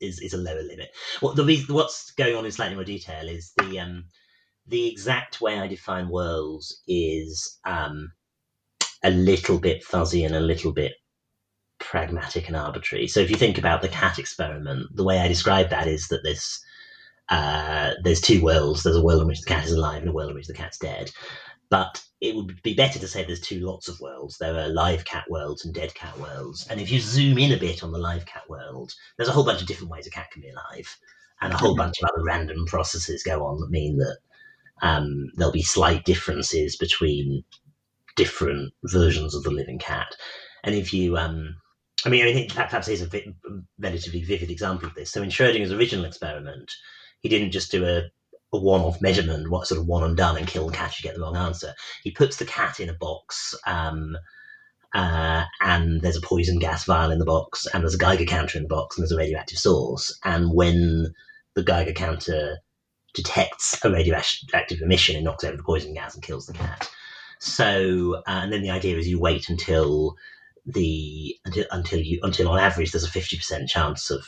is a lower limit. What's going on in slightly more detail is the exact way I define worlds is a little bit fuzzy and a little bit pragmatic and arbitrary. So if you think about the cat experiment, the way I describe that is that there's 2 worlds. There's a world in which the cat is alive and a world in which the cat's dead. But it would be better to say there's 2 lots of worlds. There are live cat worlds and dead cat worlds. And if you zoom in a bit on the live cat world, there's a whole bunch of different ways a cat can be alive. And a whole bunch of other random processes go on that mean that there'll be slight differences between different versions of the living cat. And if you... I think perhaps is a relatively vivid example of this. So in Schrödinger's original experiment, he didn't just do a one-off measurement, what sort of one and done, and kill the cat if you get the wrong answer. He puts the cat in a box, and there's a poison gas vial in the box, and there's a Geiger counter in the box, and there's a radioactive source. And when the Geiger counter detects a radioactive emission, it knocks over the poison gas and kills the cat. So, and then the idea is you wait until on average there's a 50% chance of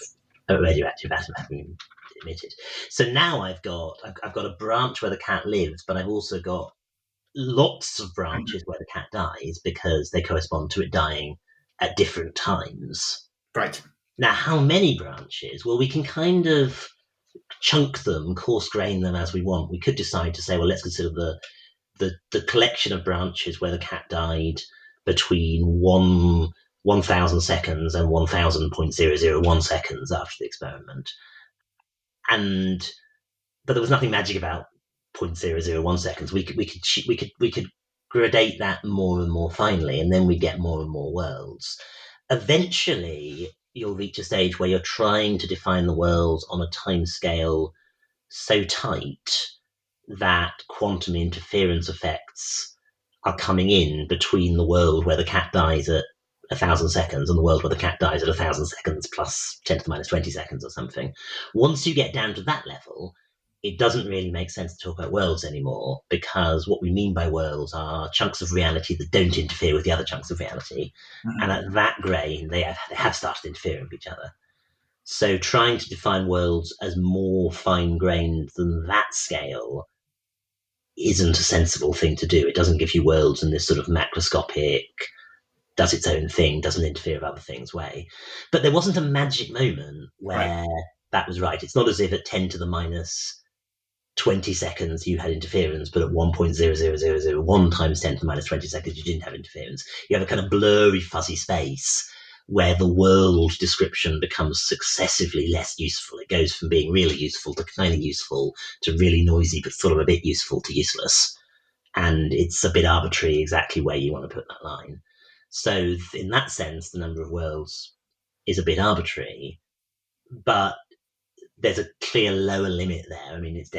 a radioactive atom having emitted. So now I've got a branch where the cat lives, but I've also got lots of branches where the cat dies because they correspond to it dying at different times. Right. Now, how many branches? Well, we can kind of chunk them, coarse grain them as we want. We could decide to say, well, let's consider the collection of branches where the cat died between 1,000 seconds and 1,000.001 seconds after the experiment. But there was nothing magic about 0.001 seconds. We could gradate that more and more finely, and then we get more and more worlds. Eventually, you'll reach a stage where you're trying to define the world on a time scale so tight that quantum interference effects are coming in between the world where the cat dies at 1,000 seconds and the world where the cat dies at 1,000 seconds plus 10 to the minus 20 seconds or something. Once you get down to that level, it doesn't really make sense to talk about worlds anymore, because what we mean by worlds are chunks of reality that don't interfere with the other chunks of reality. Mm-hmm. And at that grain, they have started interfering with each other. So trying to define worlds as more fine-grained than that scale isn't a sensible thing to do. It doesn't give you worlds in this sort of macroscopic, does its own thing, doesn't interfere with other things way. But there wasn't a magic moment where that was right. It's not as if at 10 to the minus 20 seconds you had interference, but at 1.00001 times 10 to the minus 20 seconds you didn't have interference. You have a kind of blurry, fuzzy space where the world description becomes successively less useful. It goes from being really useful to kind of useful to really noisy, but sort of a bit useful to useless. And it's a bit arbitrary exactly where you want to put that line. So in that sense, the number of worlds is a bit arbitrary, but there's a clear lower limit there. I mean, it's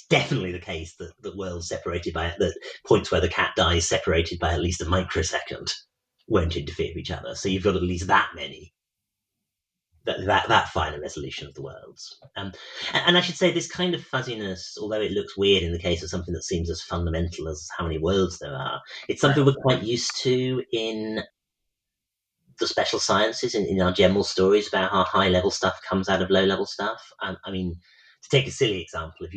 definitely the case that worlds separated by that points where the cat dies separated by at least a microsecond won't interfere with each other. So you've got at least that many, that finer resolution of the worlds. And I should say this kind of fuzziness, although it looks weird in the case of something that seems as fundamental as how many worlds there are, it's something we're quite used to in the special sciences, in our general stories about how high level stuff comes out of low level stuff. I mean, to take a silly example, if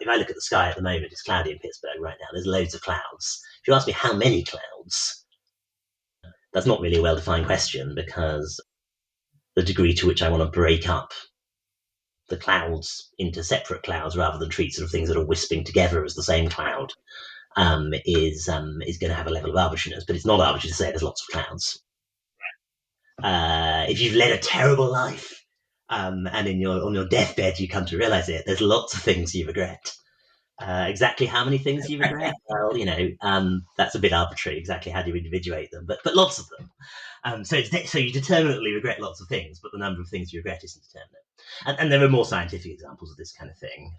I look at the sky at the moment, it's cloudy in Pittsburgh right now. There's loads of clouds. If you ask me how many clouds, that's not really a well-defined question, because the degree to which I want to break up the clouds into separate clouds rather than treat sort of things that are wisping together as the same cloud is going to have a level of arbitrariness. But it's not arbitrary to say there's lots of clouds. If you've led a terrible life, and on your deathbed you come to realize it, there's lots of things you regret. Exactly how many things you regret? Well, that's a bit arbitrary. Exactly how do you individuate them? But lots of them. So you determinately regret lots of things, but the number of things you regret isn't determinate. And there are more scientific examples of this kind of thing,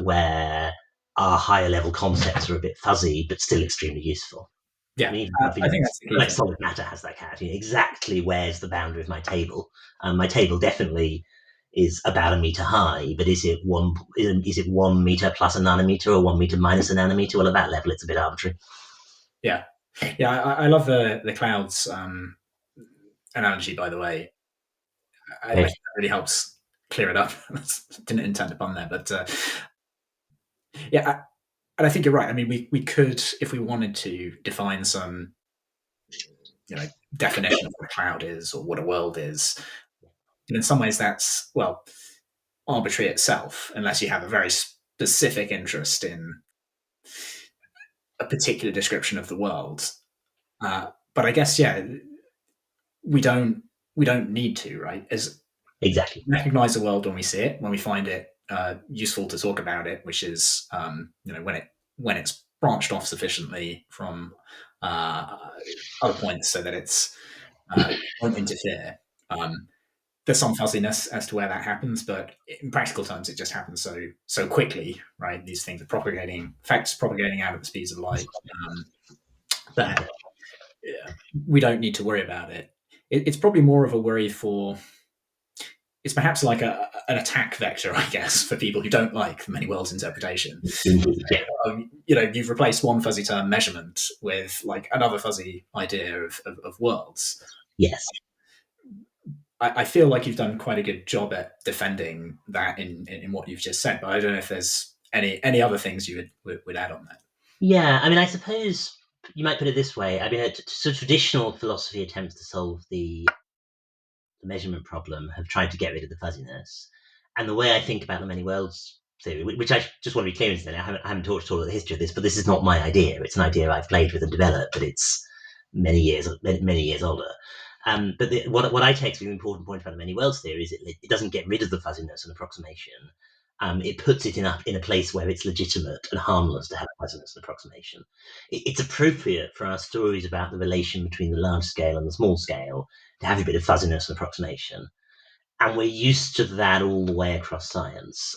where our higher level concepts are a bit fuzzy, but still extremely useful. Yeah, I mean, I think that's the key like thing. solid matter has that cat. Exactly where's the boundary of my table? My table definitely is about a meter high, but is it 1 meter plus a nanometer or 1 meter minus a nanometer? Well, at that level, it's a bit arbitrary. Yeah, I love the clouds analogy. By the way, I think that really helps clear it up. Didn't intend to pun there, but yeah, and I think you're right. I mean, we could, if we wanted to, define some definition of what a cloud is or what a world is. And in some ways, that's arbitrary itself, unless you have a very specific interest in a particular description of the world. But I guess we don't need to, right? Exactly. Recognize the world when we see it, when we find it useful to talk about it, which is when it's branched off sufficiently from other points so that it's won't interfere. there's some fuzziness as to where that happens, but in practical terms, it just happens so quickly, right? These things are facts propagating out at the speeds of light, that we don't need to worry about it. It's probably more of a worry for. It's perhaps like an attack vector, I guess, for people who don't like the many worlds interpretation. Indeed, yeah. You've replaced one fuzzy term, measurement, with like another fuzzy idea of worlds. Yes. I feel like you've done quite a good job at defending that in what you've just said, but I don't know if there's any other things you would add on that. Yeah, I mean, I suppose you might put it this way. I mean, so traditional philosophy attempts to solve the measurement problem have tried to get rid of the fuzziness. And the way I think about the many worlds theory, which I just want to be clear in, I haven't talked at all about the history of this, but this is not my idea. It's an idea I've played with and developed, but it's many years older. But what I take as the important point about the many worlds theory is it doesn't get rid of the fuzziness and approximation. It puts it in a place where it's legitimate and harmless to have fuzziness and approximation. It's appropriate for our stories about the relation between the large scale and the small scale to have a bit of fuzziness and approximation. And we're used to that all the way across science.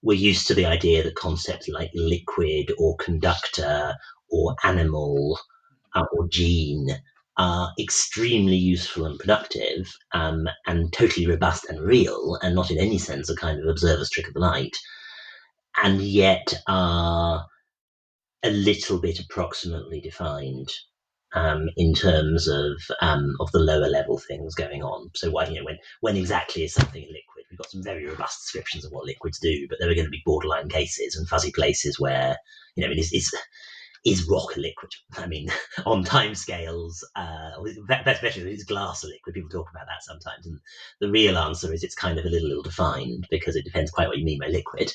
We're used to the idea that concepts like liquid or conductor or animal or gene are extremely useful and productive, and totally robust and real, and not in any sense a kind of observer's trick of the light, and yet are a little bit approximately defined in terms of the lower level things going on. So when exactly is something a liquid? We've got some very robust descriptions of what liquids do, but there are going to be borderline cases and fuzzy places where is rock a liquid? I mean, on time scales, especially is glass a liquid? People talk about that sometimes, and the real answer is it's kind of a little ill-defined because it depends quite what you mean by liquid.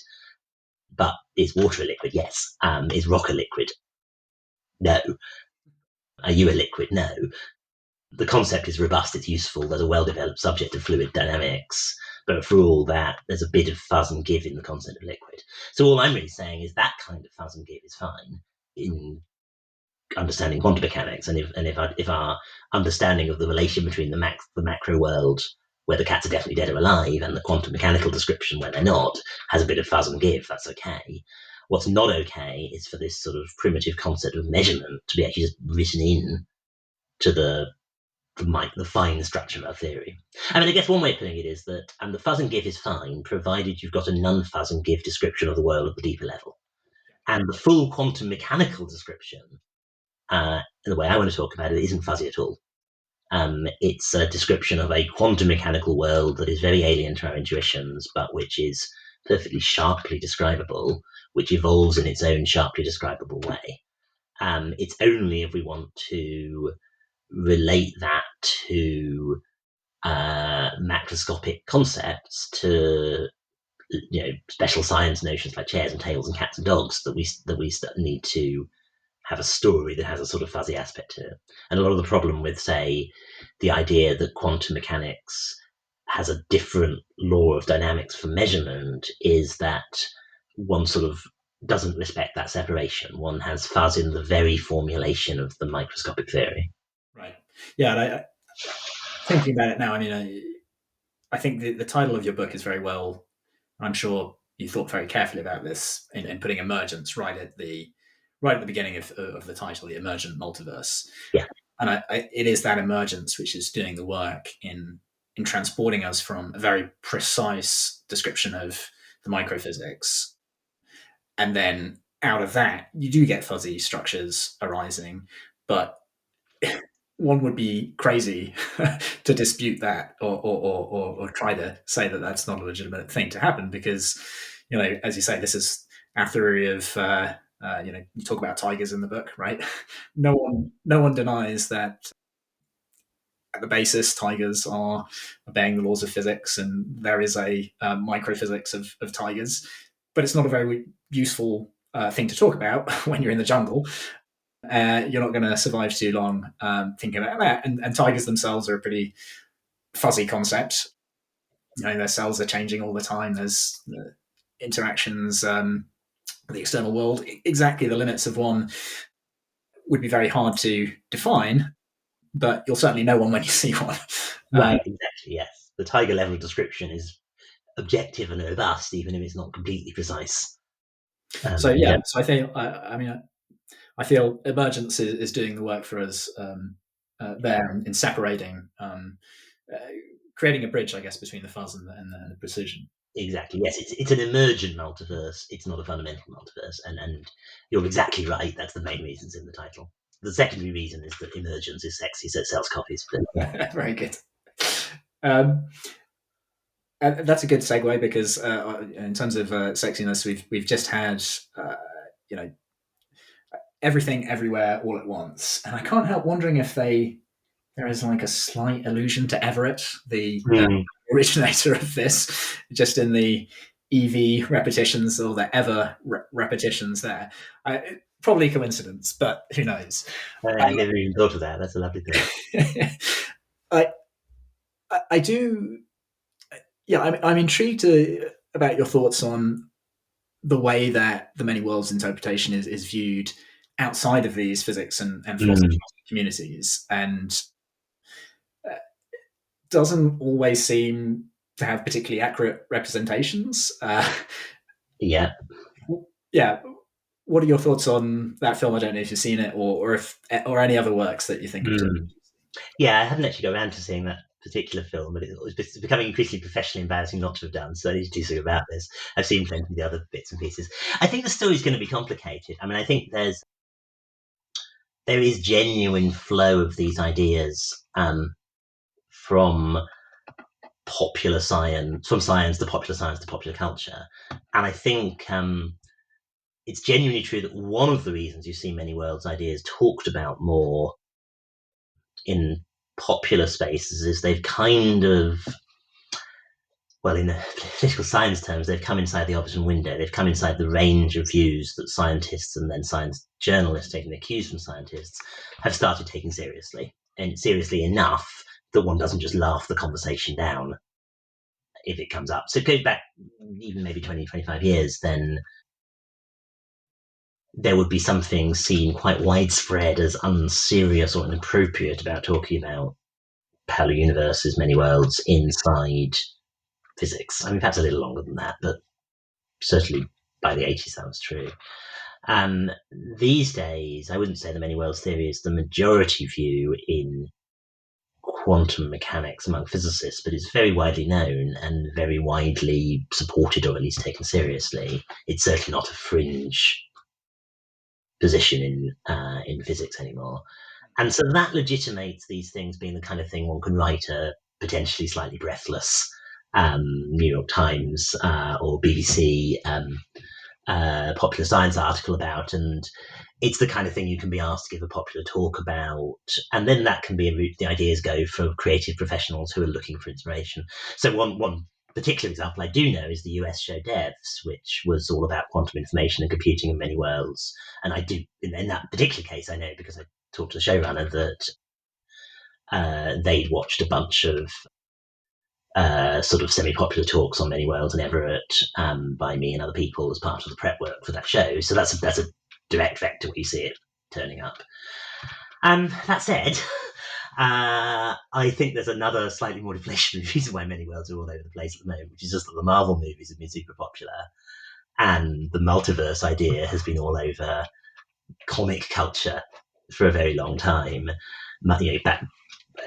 But is water a liquid? Yes. Is rock a liquid? No. Are you a liquid? No. The concept is robust, it's useful, there's a well-developed subject of fluid dynamics, but for all that, there's a bit of fuzz and give in the concept of liquid. So all I'm really saying is that kind of fuzz and give is fine in understanding quantum mechanics, and if our understanding of the relation between the macro world, where the cats are definitely dead or alive, and the quantum mechanical description where they're not, has a bit of fuzz and give, that's okay. What's not okay is for this sort of primitive concept of measurement to be actually just written in to the fine structure of our theory. I mean, I guess one way of putting it is that the fuzz and give is fine, provided you've got a non-fuzz and give description of the world at the deeper level. And the full quantum mechanical description, the way I want to talk about it, isn't fuzzy at all. It's a description of a quantum mechanical world that is very alien to our intuitions, but which is perfectly sharply describable, which evolves in its own sharply describable way. It's only if we want to relate that to macroscopic concepts, to special science notions like chairs and tables and cats and dogs, that we need to have a story that has a sort of fuzzy aspect to it. And a lot of the problem with, say, the idea that quantum mechanics has a different law of dynamics for measurement is that one sort of doesn't respect that separation. One has fuzz in the very formulation of the microscopic theory. Right. Yeah. Thinking about it now, I mean, I think the title of your book is very well. I'm sure you thought very carefully about this in putting emergence right at the beginning of the title, the Emergent Multiverse. Yeah. And it is that emergence which is doing the work in transporting us from a very precise description of the microphysics, and then out of that you do get fuzzy structures arising, but one would be crazy to dispute that or try to say that that's not a legitimate thing to happen, because, as you say, this is our theory of, you talk about tigers in the book, right? No one denies that at the basis tigers are obeying the laws of physics, and there is a microphysics of tigers, but it's not a very useful thing to talk about when you're in the jungle. You're not going to survive too long thinking about that. And tigers themselves are a pretty fuzzy concept. Their cells are changing all the time. There's interactions with the external world. Exactly the limits of one would be very hard to define, but you'll certainly know one when you see one. Right, exactly, yes. the Tiger level of description is objective and robust, even if it's not completely precise. So I think I feel Emergence is doing the work for us there in separating, creating a bridge, I guess, between the fuzz and the precision. Exactly. Yes, it's an emergent multiverse. It's not a fundamental multiverse, and you're exactly right. That's the main reasons in the title. The secondary reason is that Emergence is sexy, so it sells copies. But... Very good. That's a good segue because in terms of sexiness, we've just had everything everywhere all at once, and I can't help wondering if there is like a slight allusion to Everett, the originator of this, just in the EV repetitions or the ever repetitions there. Probably coincidence, but who knows? I never even thought of that. That's a lovely thing. I do. Yeah, I'm intrigued about your thoughts on the way that the many worlds interpretation is viewed outside of these physics and philosophy communities, and doesn't always seem to have particularly accurate representations. Yeah. What are your thoughts on that film? I don't know if you've seen it or any other works that you think of. Yeah, I haven't actually got around to seeing that particular film, but it's becoming increasingly professionally embarrassing not to have done, so I need to do something about this. I've seen plenty of the other bits and pieces. I think the story's going to be complicated. I mean, I think there is genuine flow of these ideas from popular science, from science to popular science to popular culture. And I think it's genuinely true that one of the reasons you see many worlds ideas talked about more in popular spaces is they've kind of, well, in political science terms, they've come inside the option window. They've come inside the range of views that scientists and then science journalists taking the cues from scientists have started taking seriously, and seriously enough that one doesn't just laugh the conversation down if it comes up. So it goes back even maybe 20, 25 years, then there would be something seen quite widespread as unserious or inappropriate about talking about parallel universes, many worlds inside physics. I mean, perhaps a little longer than that, but certainly by the 80s that was true. These days, I wouldn't say the many worlds theory is the majority view in quantum mechanics among physicists, but it's very widely known and very widely supported, or at least taken seriously. It's certainly not a fringe position in physics anymore. And so that legitimates these things being the kind of thing one can write a potentially slightly breathless New York Times or BBC popular science article about, and it's the kind of thing you can be asked to give a popular talk about, and then that can be a route the ideas go for creative professionals who are looking for inspiration. So one particular example I do know is the US show Devs, which was all about quantum information and computing in many worlds. And I do, in that particular case, I know because I talked to the showrunner that they'd watched a bunch of sort of semi-popular talks on many worlds and Everett by me and other people as part of the prep work for that show. So that's a direct vector where you see it turning up. That said, I think there's another slightly more deflationary reason why many worlds are all over the place at the moment, which is just that the Marvel movies have been super popular, and the multiverse idea has been all over comic culture for a very long time. Back,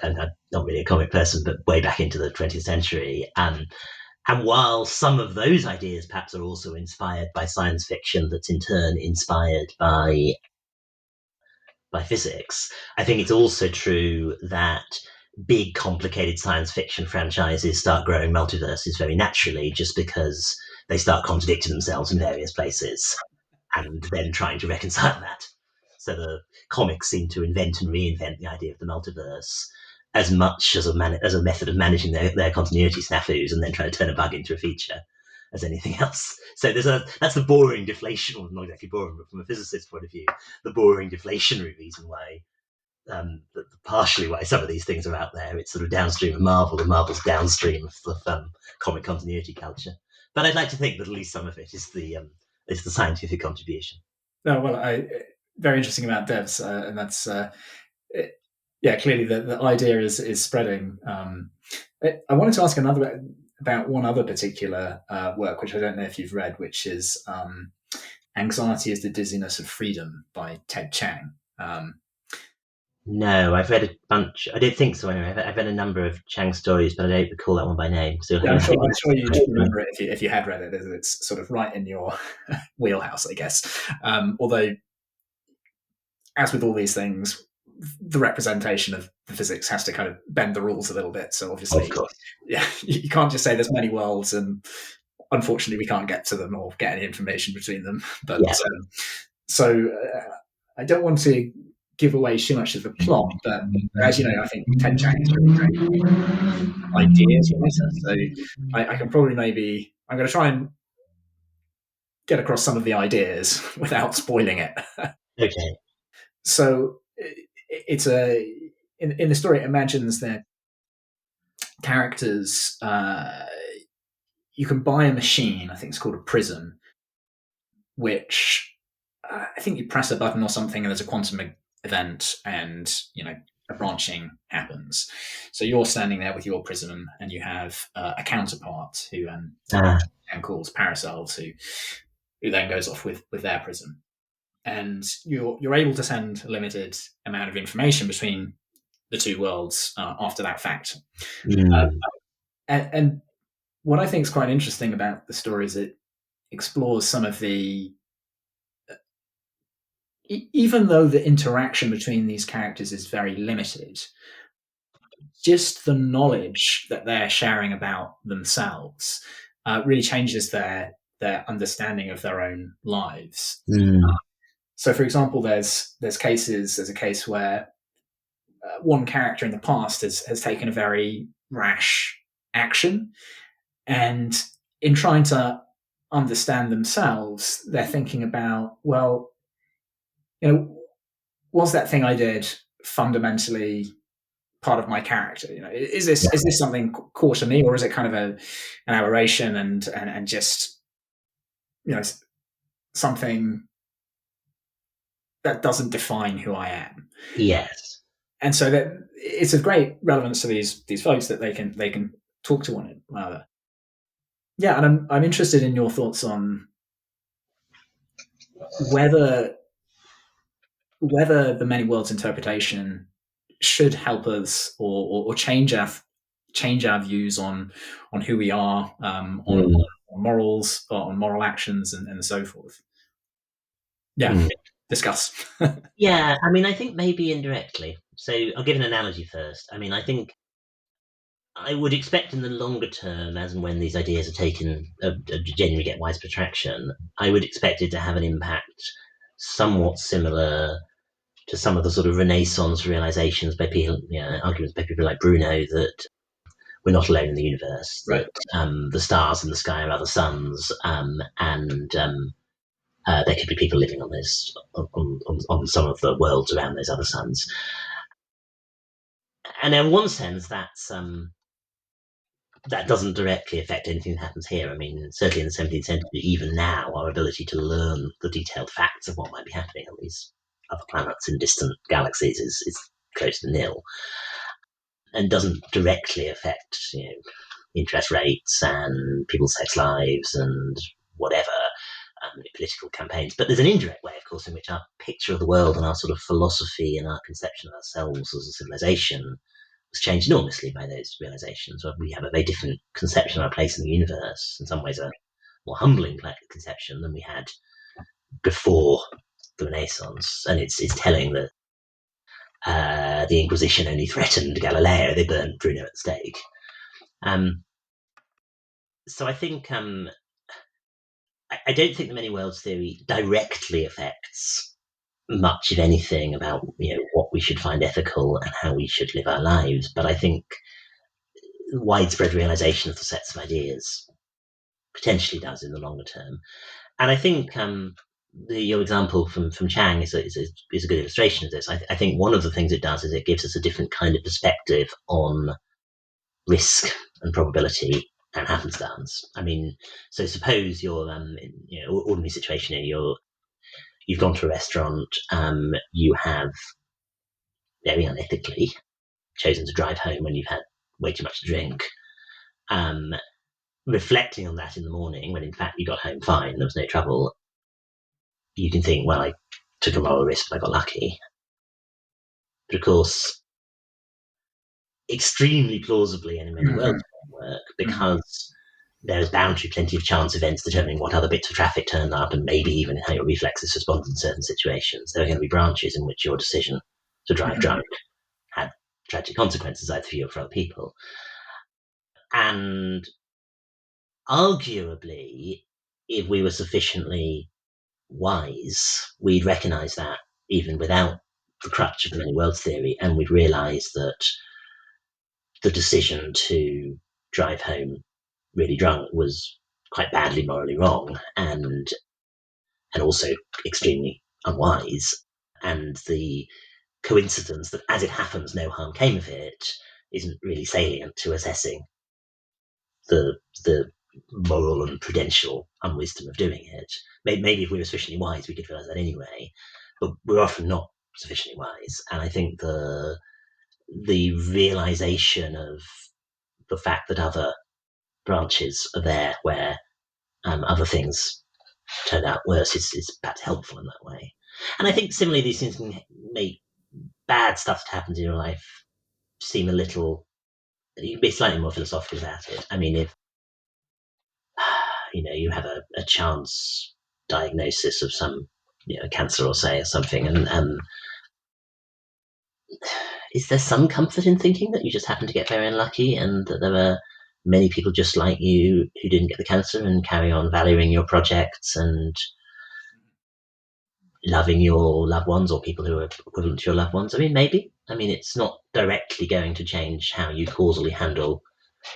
I'm not really a comic person, but way back into the 20th century. And while some of those ideas perhaps are also inspired by science fiction that's in turn inspired by physics, I think it's also true that big, complicated science fiction franchises start growing multiverses very naturally just because they start contradicting themselves in various places and then trying to reconcile that. So the comics seem to invent and reinvent the idea of the multiverse as much as a method of managing their continuity snafus and then trying to turn a bug into a feature as anything else. So that's the boring deflation, or not exactly boring, but from a physicist's point of view, the boring deflationary reason why, partially why some of these things are out there. It's sort of downstream of Marvel, and Marvel's downstream of comic continuity culture. But I'd like to think that at least some of it is the scientific contribution. No, well, very interesting about devs, and that's clearly the idea is spreading. I wanted to ask about one other particular work, which I don't know if you've read, which is Anxiety is the Dizziness of Freedom by Ted Chiang. No, I've read a bunch. I don't think so anyway. I've read a number of Chang stories, but I don't recall that one by name. So Yeah, I'm sure you'd remember it if you had read it. It's sort of right in your wheelhouse, I guess. Although, as with all these things, the representation of the physics has to kind of bend the rules a little bit. So obviously, yeah, you can't just say there's many worlds, and unfortunately, we can't get to them or get any information between them. But I don't want to give away too much of the plot, but as you know, I think Ted Chiang is really great ideas writer. So I can probably I'm going to try and get across some of the ideas without spoiling it. Okay. So it's in the story, it imagines that characters, you can buy a machine, I think it's called a prism, which I think you press a button or something and there's a quantum event and, a branching happens. So you're standing there with your prism and you have a counterpart who and calls Paracells, who then goes off with their prism. And you're able to send a limited amount of information between the two worlds after that fact. And what I think is quite interesting about the story is it explores some of the, even though the interaction between these characters is very limited, just the knowledge that they're sharing about themselves really changes their understanding of their own lives. So, for example, there's a case where one character in the past has taken a very rash action, and in trying to understand themselves, they're thinking about, well, was that thing I did fundamentally part of my character? Is this something core to me, or is it kind of an aberration and just something that doesn't define who I am? Yes. And so that it's of great relevance to these folks that they can talk to one another. Yeah, and I'm interested in your thoughts on whether the many worlds interpretation should help us or change our views on who we are, on morals, or on moral actions, and so forth. Yeah, discuss. Yeah, I mean, I think maybe indirectly. So I'll give an analogy first. I mean, I think I would expect in the longer term, as and when these ideas are taken, genuinely get widespread traction, I would expect it to have an impact somewhat similar to some of the sort of Renaissance realizations by people, arguments by people like Bruno that we're not alone in the universe, Right. that the stars in the sky are other suns, and there could be people living on those on some of the worlds around those other suns. And in one sense, that doesn't directly affect anything that happens here. I mean, certainly in the 17th century, even now, our ability to learn the detailed facts of what might be happening on these other planets in distant galaxies is close to nil, and doesn't directly affect interest rates and people's sex lives and whatever. Political campaigns. But there's an indirect way, of course, in which our picture of the world and our sort of philosophy and our conception of ourselves as a civilization was changed enormously by those realizations. Where we have a very different conception of our place in the universe, in some ways a more humbling conception than we had before the Renaissance. And it's telling that the Inquisition only threatened Galileo. They burned Bruno at the stake. So I think I don't think the many worlds theory directly affects much of anything about what we should find ethical and how we should live our lives. But I think widespread realization of the sets of ideas potentially does in the longer term. And I think your example from Chang is a good illustration of this. I think one of the things it does is it gives us a different kind of perspective on risk and probability and happenstance. I mean, so suppose you're in ordinary situation here, you've gone to a restaurant, you have very unethically chosen to drive home when you've had way too much to drink. Reflecting on that in the morning, when in fact you got home fine, there was no trouble, you can think, well, I took a moral risk, but I got lucky. But of course, extremely plausibly and in many worlds it won't work, because there's bound to be plenty of chance events determining what other bits of traffic turned up, and maybe even how your reflexes respond in certain situations. There are going to be branches in which your decision to drive drunk had tragic consequences, either for you or for other people. And arguably, if we were sufficiently wise, we'd recognise that even without the crutch of the many worlds theory, and we'd realise that the decision to drive home really drunk was quite badly morally wrong, and also extremely unwise. And the coincidence that, as it happens, no harm came of it isn't really salient to assessing the moral and prudential unwisdom of doing it. Maybe if we were sufficiently wise, we could realise that anyway, but we're often not sufficiently wise. And I think the realisation of the fact that other branches are there where other things turned out worse is perhaps helpful in that way. And I think similarly, these things can make bad stuff that happens in your life seem a little, you can be slightly more philosophical about it. I mean, if you have a chance diagnosis of some cancer or something, and is there some comfort in thinking that you just happen to get very unlucky, and that there are many people just like you who didn't get the cancer and carry on valuing your projects and loving your loved ones, or people who are equivalent to your loved ones? I mean, maybe. I mean, it's not directly going to change how you causally handle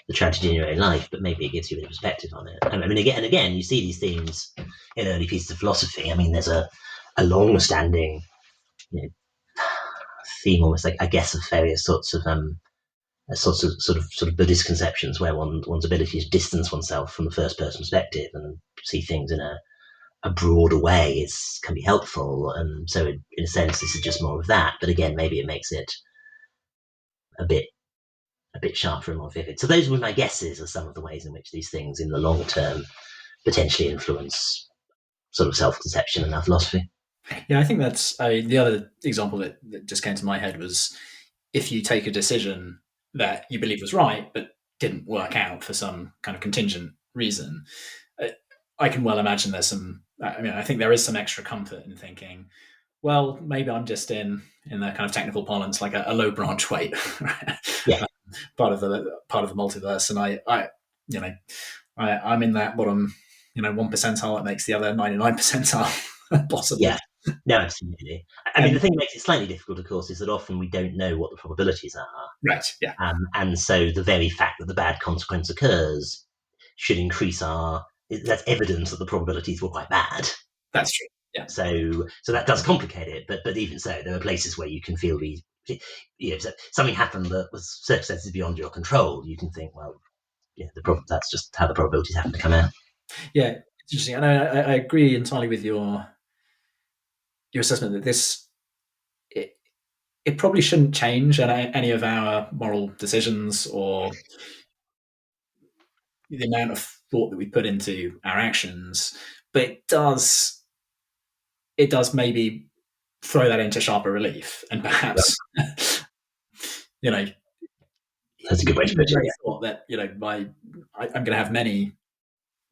the tragedy in your own life, but maybe it gives you a bit of perspective on it. I mean, again, you see these themes in early pieces of philosophy. I mean, there's a long-standing theme, almost like, I guess, of various sorts of sort of Buddhist conceptions, where one's ability to distance oneself from the first person perspective and see things in a broader way can be helpful. And so in a sense, this is just more of that. But again, maybe it makes it a bit sharper and more vivid. So those were my guesses of some of the ways in which these things in the long term potentially influence sort of self-conception and our philosophy. Yeah, I think that's the other example that just came to my head was, if you take a decision that you believe was right but didn't work out for some kind of contingent reason, I can well imagine there's some, I think there is some extra comfort in thinking, well, maybe I'm just in the kind of technical parlance, like a low branch weight, Yeah. part of the multiverse, and I'm in that bottom 1 percentile that makes the other 99 percentile possibly. Yeah. No, absolutely. I mean, the thing that makes it slightly difficult, of course, is that often we don't know what the probabilities are. Right. Yeah. And so the very fact that the bad consequence occurs should increase that's evidence that the probabilities were quite bad. That's true. Yeah. So that does complicate it, but even so, there are places where you can feel something happened that was circumstances beyond your control. You can think, well, that's just how the probabilities happen to come out. Yeah, it's interesting. And I agree entirely with your assessment that this it probably shouldn't change any of our moral decisions or the amount of thought that we put into our actions, but it does maybe throw that into sharper relief, and perhaps that's a good way to put it. Thought that I'm going to have many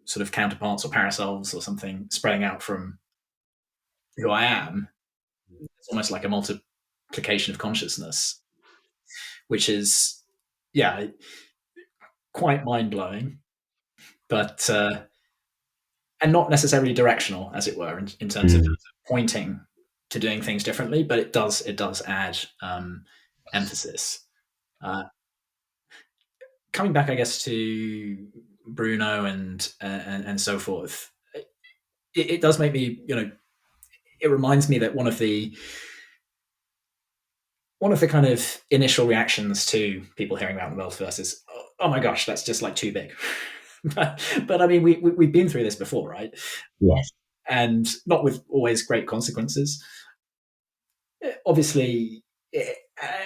sort of counterparts or paraselves or something spreading out from who I am. It's almost like a multiplication of consciousness, which is quite mind-blowing, but and not necessarily directional, as it were, in terms of pointing to doing things differently, but it does add emphasis. Coming back, I guess, to Bruno and so forth, it does make me, it reminds me that one of the kind of initial reactions to people hearing about the multiverse is, oh my gosh, that's just like too big. but I mean, we've been through this before, right? Yes. And not with always great consequences. Obviously,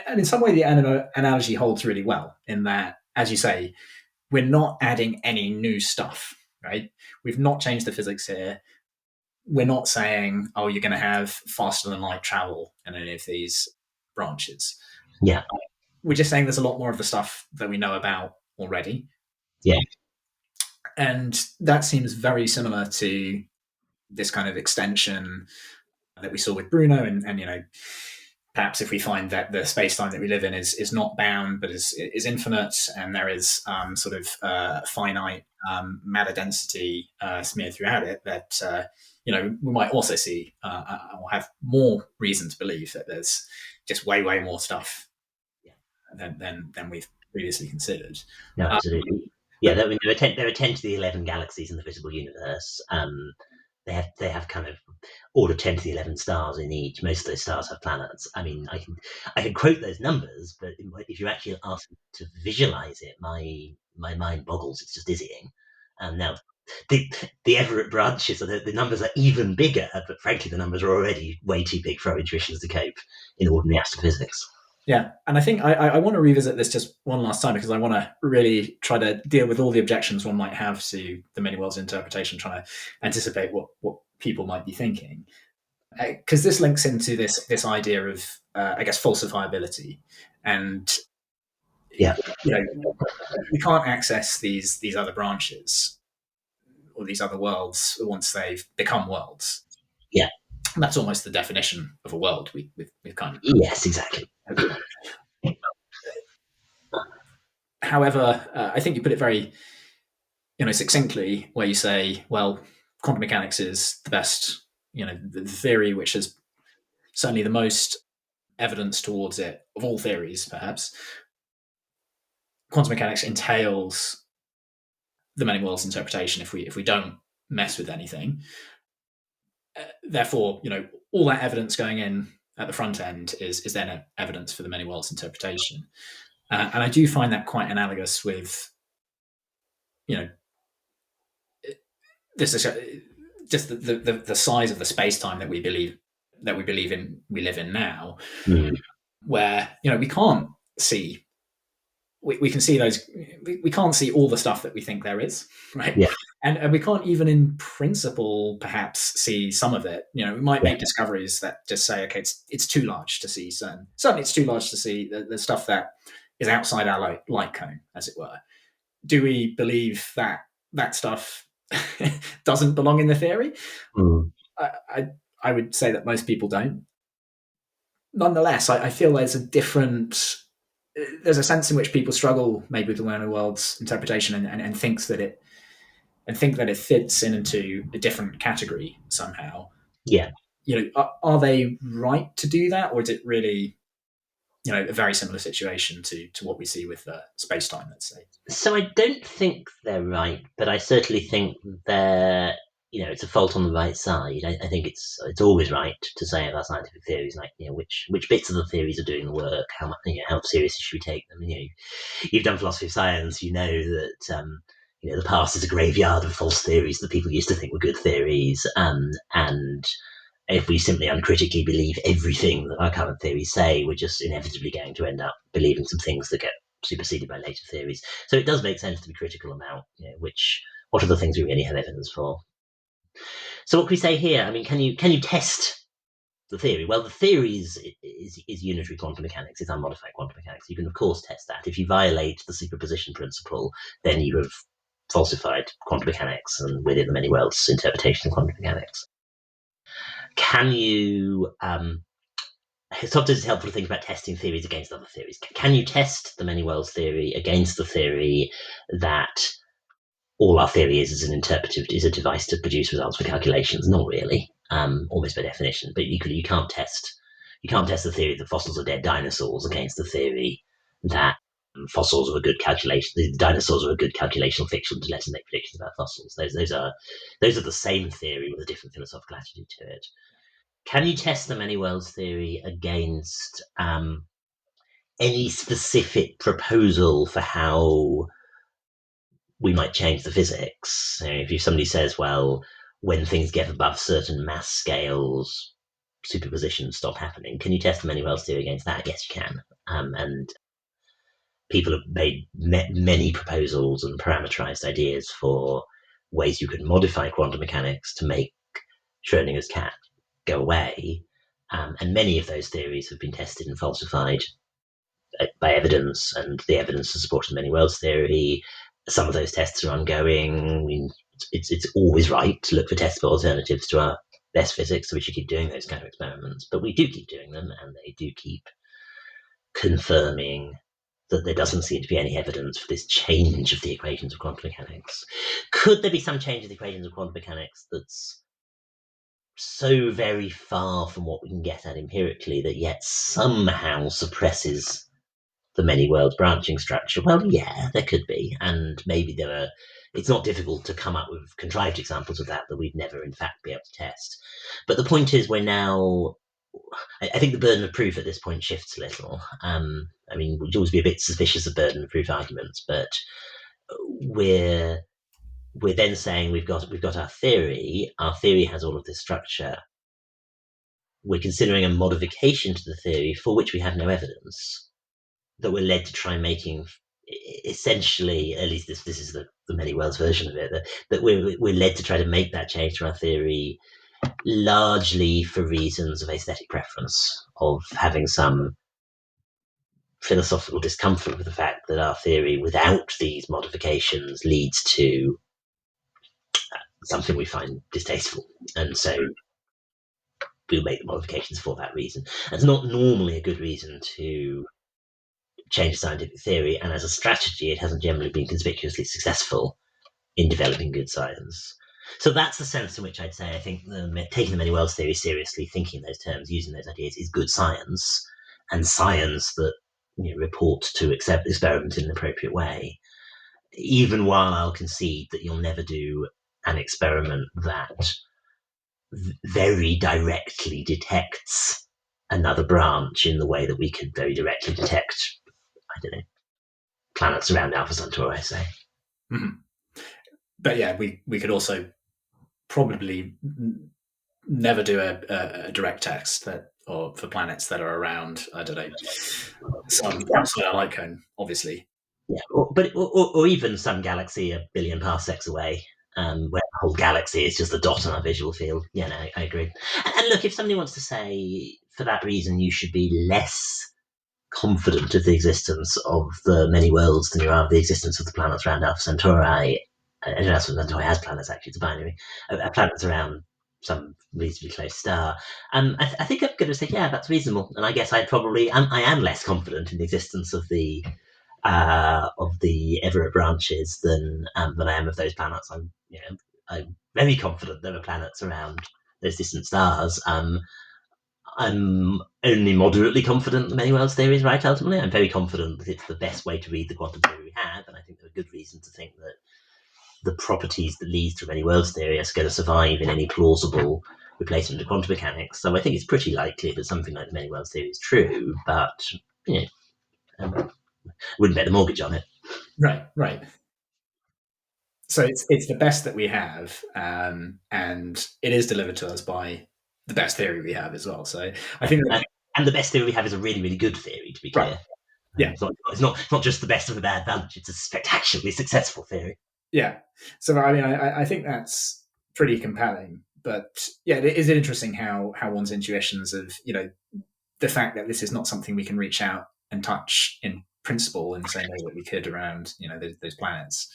And in some way, the analogy holds really well in that, as you say, we're not adding any new stuff, right? We've not changed the physics here. We're not saying, oh, you're going to have faster than light travel in any of these branches. Yeah. We're just saying there's a lot more of the stuff that we know about already. Yeah. And that seems very similar to this kind of extension that we saw with Bruno. And you know, perhaps if we find that the space-time that we live in is not bound, but is infinite, and there is sort of finite matter density smeared throughout it, that you know, we might also see or have more reason to believe that there's just way more stuff than we've previously considered. No, absolutely. Yeah, there are 10 to the 11 galaxies in the visible universe. They have kind of order 10 to the 11 stars in each. Most of those stars have planets. I mean, I can quote those numbers, but if you actually ask me to visualize it, my mind boggles. It's just dizzying. Now, the Everett branches, the numbers are even bigger, but frankly, the numbers are already way too big for our intuitions to cope in ordinary astrophysics. Yeah, and I think I want to revisit this just one last time, because I want to really try to deal with all the objections one might have to the many worlds interpretation, trying to anticipate what people might be thinking. Because this links into this idea of, I guess, falsifiability. And, yeah, you know, we can't access these other branches or these other worlds once they've become worlds. Yeah. And that's almost the definition of a world. We've kind of... Yes, exactly. However, I think you put it very, you know, succinctly, where you say, well, quantum mechanics is the best, you know, the theory which has certainly the most evidence towards it of all theories, perhaps. Quantum mechanics entails the many worlds interpretation if we don't mess with anything. Therefore, you know, all that evidence going in at the front end is then evidence for the many worlds interpretation. And I do find that quite analogous with, you know, this is just the size of the space-time that we believe in, we live in now, where, you know, we can't see, we can see those, we can't see all the stuff that we think there is, right? Yeah. And we can't even in principle perhaps see some of it. You know, we might make discoveries that just say, okay, it's too large to see certainly it's too large to see the stuff that is outside our light cone, as it were. Do we believe that stuff doesn't belong in the theory? I would say that most people don't. Nonetheless, I feel there's a sense in which people struggle maybe with the many worlds interpretation and think that it fits into a different category somehow. Yeah. You know, are they right to do that, or is it really, you know, a very similar situation to what we see with space-time, let's say? So I don't think they're right, but I certainly think they're, you know, it's a fault on the right side. I think it's always right to say about scientific theories, like, you know, which bits of the theories are doing the work, how seriously should we take them? You know, you've done philosophy of science, you know that you know, the past is a graveyard of false theories that people used to think were good theories, and if we simply uncritically believe everything that our current theories say, we're just inevitably going to end up believing some things that get superseded by later theories. So it does make sense to be critical about, you know, what are the things we really have evidence for. So what can we say here? I mean, can you test the theory? Well, the theory is unitary quantum mechanics, it's unmodified quantum mechanics. You can of course test that. If you violate the superposition principle, then you have falsified quantum mechanics, and with it the many worlds interpretation of quantum mechanics. Can you sometimes it's helpful to think about testing theories against other theories. Can you test the many worlds theory against the theory that all our theory is a device to produce results for calculations? Not really, almost by definition. But you can't test the theory that fossils are dead dinosaurs against the theory that fossils are a good calculation. The dinosaurs are a good calculational fiction to let us make predictions about fossils. Those are the same theory with a different philosophical attitude to it. Can you test the many worlds theory against any specific proposal for how we might change the physics? So if somebody says, well, when things get above certain mass scales, superpositions stop happening. Can you test the many worlds theory against that? Yes, you can. And people have made many proposals and parameterized ideas for ways you could modify quantum mechanics to make Schrodinger's cat go away. And many of those theories have been tested and falsified by evidence, and the evidence has supported the many worlds theory. Some of those tests are ongoing. I mean, it's always right to look for testable alternatives to our best physics, so we should keep doing those kind of experiments. But we do keep doing them, and they do keep confirming that there doesn't seem to be any evidence for this change of the equations of quantum mechanics. Could there be some change of the equations of quantum mechanics that's so very far from what we can get at empirically that yet somehow suppresses the many worlds branching structure? Well, yeah, there could be, and maybe it's not difficult to come up with contrived examples of that we'd never in fact be able to test. But the point is, I think the burden of proof at this point shifts a little. I mean, we'd always be a bit suspicious of burden of proof arguments, but we're then saying we've got our theory. Our theory has all of this structure. We're considering a modification to the theory for which we have no evidence, that we're led to try making, essentially, at least this is the many worlds version of it, that we're led to try to make that change to our theory largely for reasons of aesthetic preference, of having some philosophical discomfort with the fact that our theory without these modifications leads to something we find distasteful. And so we'll make the modifications for that reason. That's not normally a good reason to change a scientific theory, and as a strategy, it hasn't generally been conspicuously successful in developing good science. So that's the sense in which I'd say I think taking the many worlds theory seriously, thinking in those terms, using those ideas, is good science, and science that reports to experiment in an appropriate way. Even while I'll concede that you'll never do an experiment that very directly detects another branch in the way that we could very directly detect, I don't know, planets around Alpha Centauri, say. Mm-hmm. But yeah, we could also probably never do a direct test or for planets that are around, I don't know, some outside our light cone, obviously. Yeah, or even some galaxy a billion parsecs away, where the whole galaxy is just a dot on our visual field. Yeah, no, I agree. And look, if somebody wants to say for that reason you should be less confident of the existence of the many worlds than you are of the existence of the planets around Alpha Centauri, and Alpha Centauri has planets, actually, it's a binary, planets around some reasonably close star. I think I'm going to say, yeah, that's reasonable. And I guess I am less confident in the existence of the Everett branches than I am of those planets. I'm very confident there are planets around those distant stars. I'm only moderately confident the many worlds theory is right, ultimately. I'm very confident that it's the best way to read the quantum theory we have, and I think there are good reasons to think that the properties that lead to many worlds theory are going to survive in any plausible replacement of quantum mechanics. So I think it's pretty likely that something like the many worlds theory is true, but wouldn't bet the mortgage on it. Right. So it's the best that we have, and it is delivered to us by the best theory we have as well. So I think, and the best theory we have is a really, really good theory, to be clear. Right. Yeah, it's not just the best of a bad bunch; it's a spectacularly successful theory. Yeah. So I mean, I think that's pretty compelling. But yeah, it is interesting how one's intuitions of the fact that this is not something we can reach out and touch in principle in the same way that we could around those planets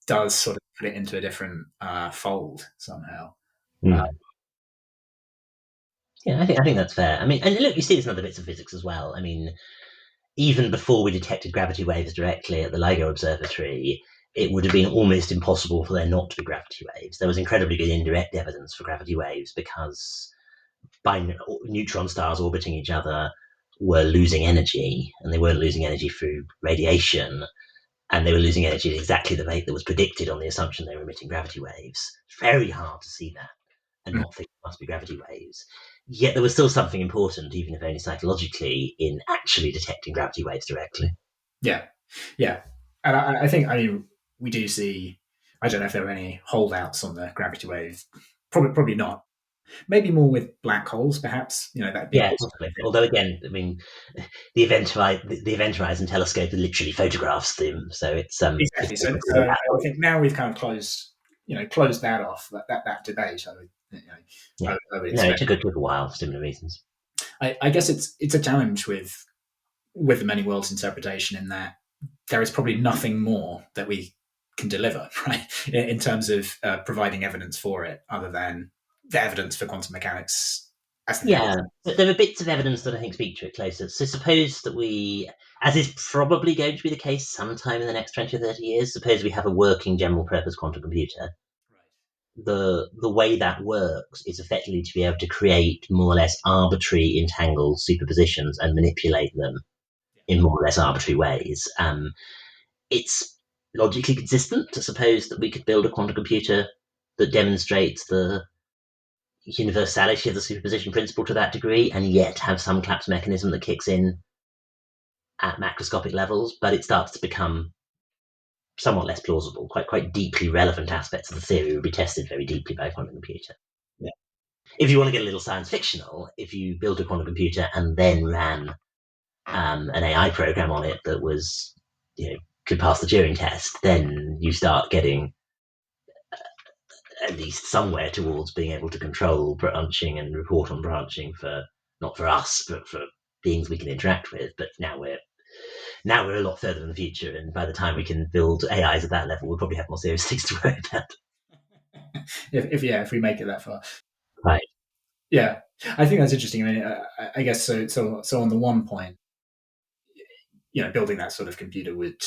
does sort of put it into a different fold somehow. Yeah, I think that's fair. I mean, and look, you see this in other bits of physics as well. I mean, even before we detected gravity waves directly at the LIGO Observatory, it would have been almost impossible for there not to be gravity waves. There was incredibly good indirect evidence for gravity waves because neutron stars orbiting each other were losing energy, and they weren't losing energy through radiation, and they were losing energy at exactly the rate that was predicted on the assumption they were emitting gravity waves. It's very hard to see that and not think it must be gravity waves. Yet there was still something important, even if only psychologically, in actually detecting gravity waves directly. Yeah. And I think, we do see, I don't know if there were any holdouts on the gravity wave. Probably not. Maybe more with black holes, perhaps. That'd be Possibly. Although again, I mean, the event horizon telescope literally photographs them, so it's exactly. So I think now we've kind of closed that off, that debate. I would No, expect. it took a while for similar reasons. I guess it's a challenge with the many worlds interpretation in that there is probably nothing more that we can deliver, right, in terms of providing evidence for it, other than the evidence for quantum mechanics. But there are bits of evidence that I think speak to it closer. So suppose that we, as is probably going to be the case sometime in the next 20 or 30 years, suppose we have a working general purpose quantum computer. The way that works is effectively to be able to create more or less arbitrary entangled superpositions and manipulate them in more or less arbitrary ways. It's logically consistent to suppose that we could build a quantum computer that demonstrates the universality of the superposition principle to that degree, and yet have some collapse mechanism that kicks in at macroscopic levels, but it starts to become somewhat less plausible. Quite deeply relevant aspects of the theory would be tested very deeply by a quantum computer. Yeah. If you want to get a little science fictional, if you built a quantum computer and then ran an AI program on it that was, could pass the Turing test, then you start getting at least somewhere towards being able to control branching and report on branching not for us, but for beings we can interact with. But now we're a lot further in the future, and by the time we can build AIs at that level, we'll probably have more serious things to worry about. if we make it that far, right? Yeah, I think that's interesting. I mean, I guess so. On the one point, building that sort of computer would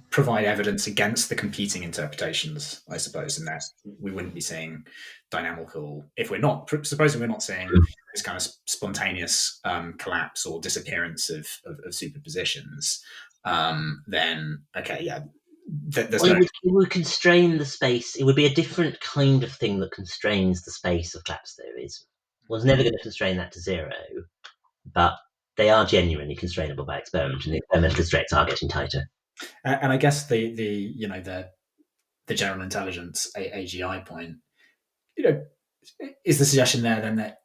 provide evidence against the competing interpretations, I suppose, in that we wouldn't be seeing dynamical, if we're not, supposing we're not seeing this kind of spontaneous collapse or disappearance of superpositions, then, okay, yeah. It would constrain the space. It would be a different kind of thing that constrains the space of collapse theories. One's never going to constrain that to zero, but they are genuinely constrainable by experiment, and the experimental constraints are getting tighter. And I guess the general intelligence AGI point, is the suggestion there then that,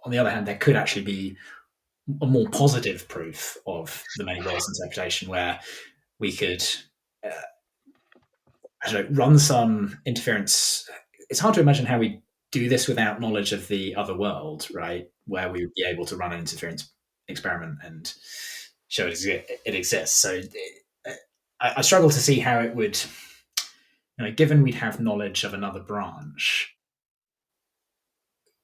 on the other hand, there could actually be a more positive proof of the many worlds interpretation, where we could run some interference. It's hard to imagine how we do this without knowledge of the other world, right? Where we would be able to run an interference experiment and show it exists. So I struggle to see how it would, given we'd have knowledge of another branch,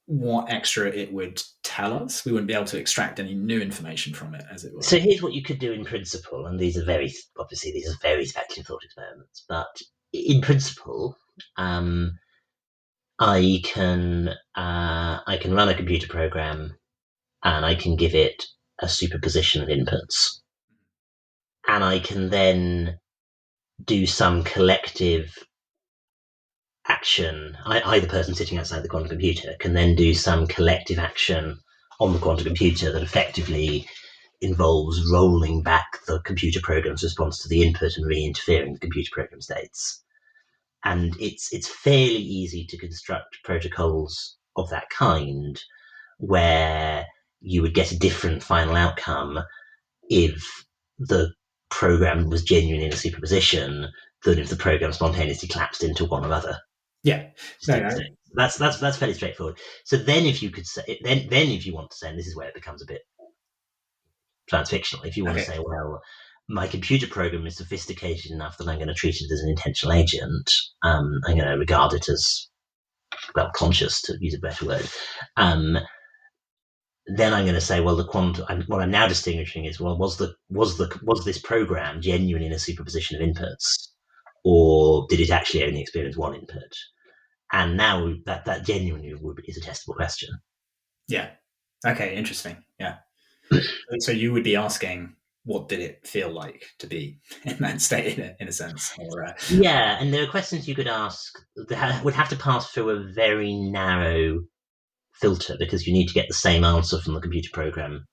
what extra it would tell us. We wouldn't be able to extract any new information from it, as it were. So here's what you could do in principle, and these are very speculative thought experiments, but in principle, I can run a computer program, and I can give it a superposition of inputs, and I can then do some collective action. I, the person sitting outside the quantum computer, can then do some collective action on the quantum computer that effectively involves rolling back the computer program's response to the input and re-interfering the computer program states. And it's fairly easy to construct protocols of that kind where you would get a different final outcome if the program was genuinely in a superposition than if the program spontaneously collapsed into one or other. Yeah, that's fairly straightforward. So then, if you could say, then if you want to say, and this is where it becomes a bit science fictional, if you want to say, well, my computer program is sophisticated enough that I'm going to treat it as an intentional agent. I'm going to regard it as, well, conscious, to use a better word. Then I'm going to say, well, what I'm now distinguishing is, well, was this program genuinely in a superposition of inputs, or did it actually only experience one input? And now that genuinely is a testable question. Yeah. Okay. Interesting. Yeah. So you would be asking, what did it feel like to be in that state, in a sense? Yeah, and there are questions you could ask that would have to pass through a very narrow filter, because you need to get the same answer from the computer program.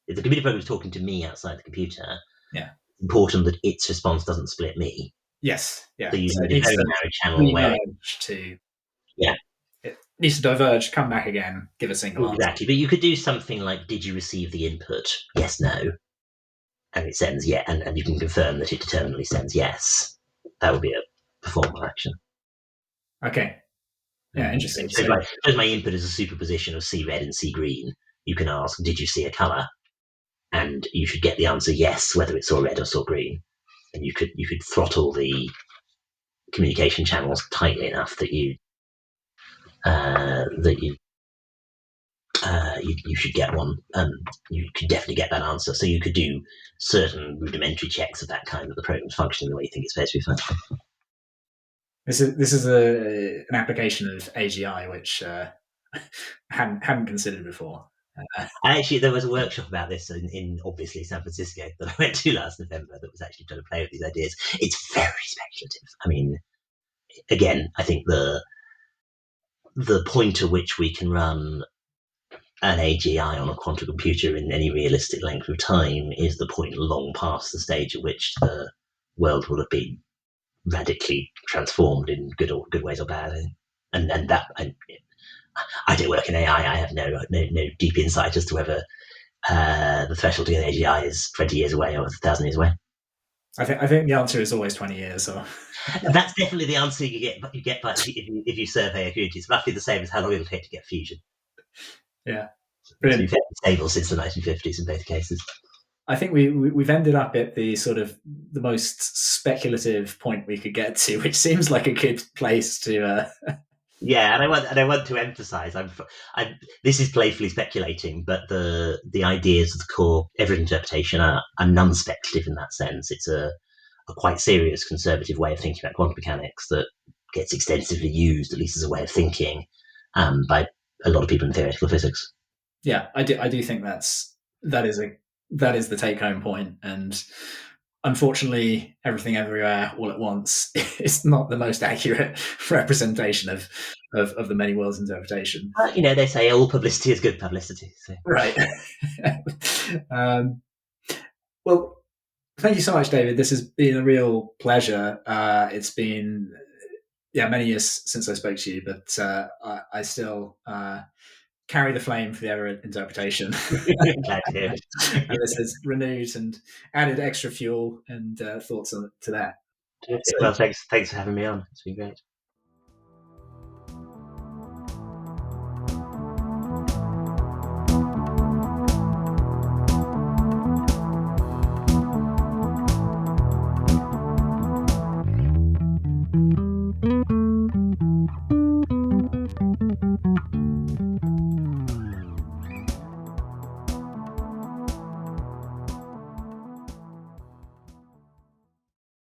If the computer program is talking to me outside the computer, it's important that its response doesn't split me. Yes. Yeah. So you need a very narrow channel where needs to diverge, come back again, give a single answer. Exactly, but you could do something like, did you receive the input? Yes, no. And it sends yes, and you can confirm that it determinately sends yes. That would be a performer action. Okay. Yeah, interesting. Because my input is a superposition of C red and C green, you can ask, did you see a colour? And you should get the answer yes, whether it saw red or saw green. And you could throttle the communication channels tightly enough that you should get one. You could definitely get that answer. So you could do certain rudimentary checks of that kind, that the program's functioning the way you think it's supposed to be functioning. This is an application of AGI which hadn't considered before. Actually, there was a workshop about this in obviously San Francisco that I went to last November that was actually trying to play with these ideas. It's very speculative. I mean, again, I think the point at which we can run an AGI on a quantum computer in any realistic length of time is the point long past the stage at which the world will have been radically transformed in good ways or bad. And that I don't work in AI. I have no deep insight as to whether the threshold to get AGI is 20 years away or 1,000 years away. I think the answer is always 20 years. So that's definitely the answer you get by if you survey a community. It's roughly the same as how long it'll take to get fusion. Yeah, brilliant. It's been stable since the 1950s in both cases. I think we've ended up at the sort of the most speculative point we could get to, which seems like a good place to. Yeah, and I want to emphasise, this is playfully speculating, but the ideas of the core Everett interpretation are non-speculative in that sense. It's a quite serious conservative way of thinking about quantum mechanics that gets extensively used, at least as a way of thinking, by a lot of people in theoretical physics. Yeah, I do think that is the take-home point, and unfortunately, Everything Everywhere All at Once is not the most accurate representation of the many worlds interpretation. They say all publicity is good publicity. So. Right. Well, thank you so much, David. This has been a real pleasure. It's been many years since I spoke to you, but I still carry the flame for the Everett interpretation. Glad to hear it. And this has renewed and added extra fuel and thoughts to that. Well, thanks for having me on. It's been great.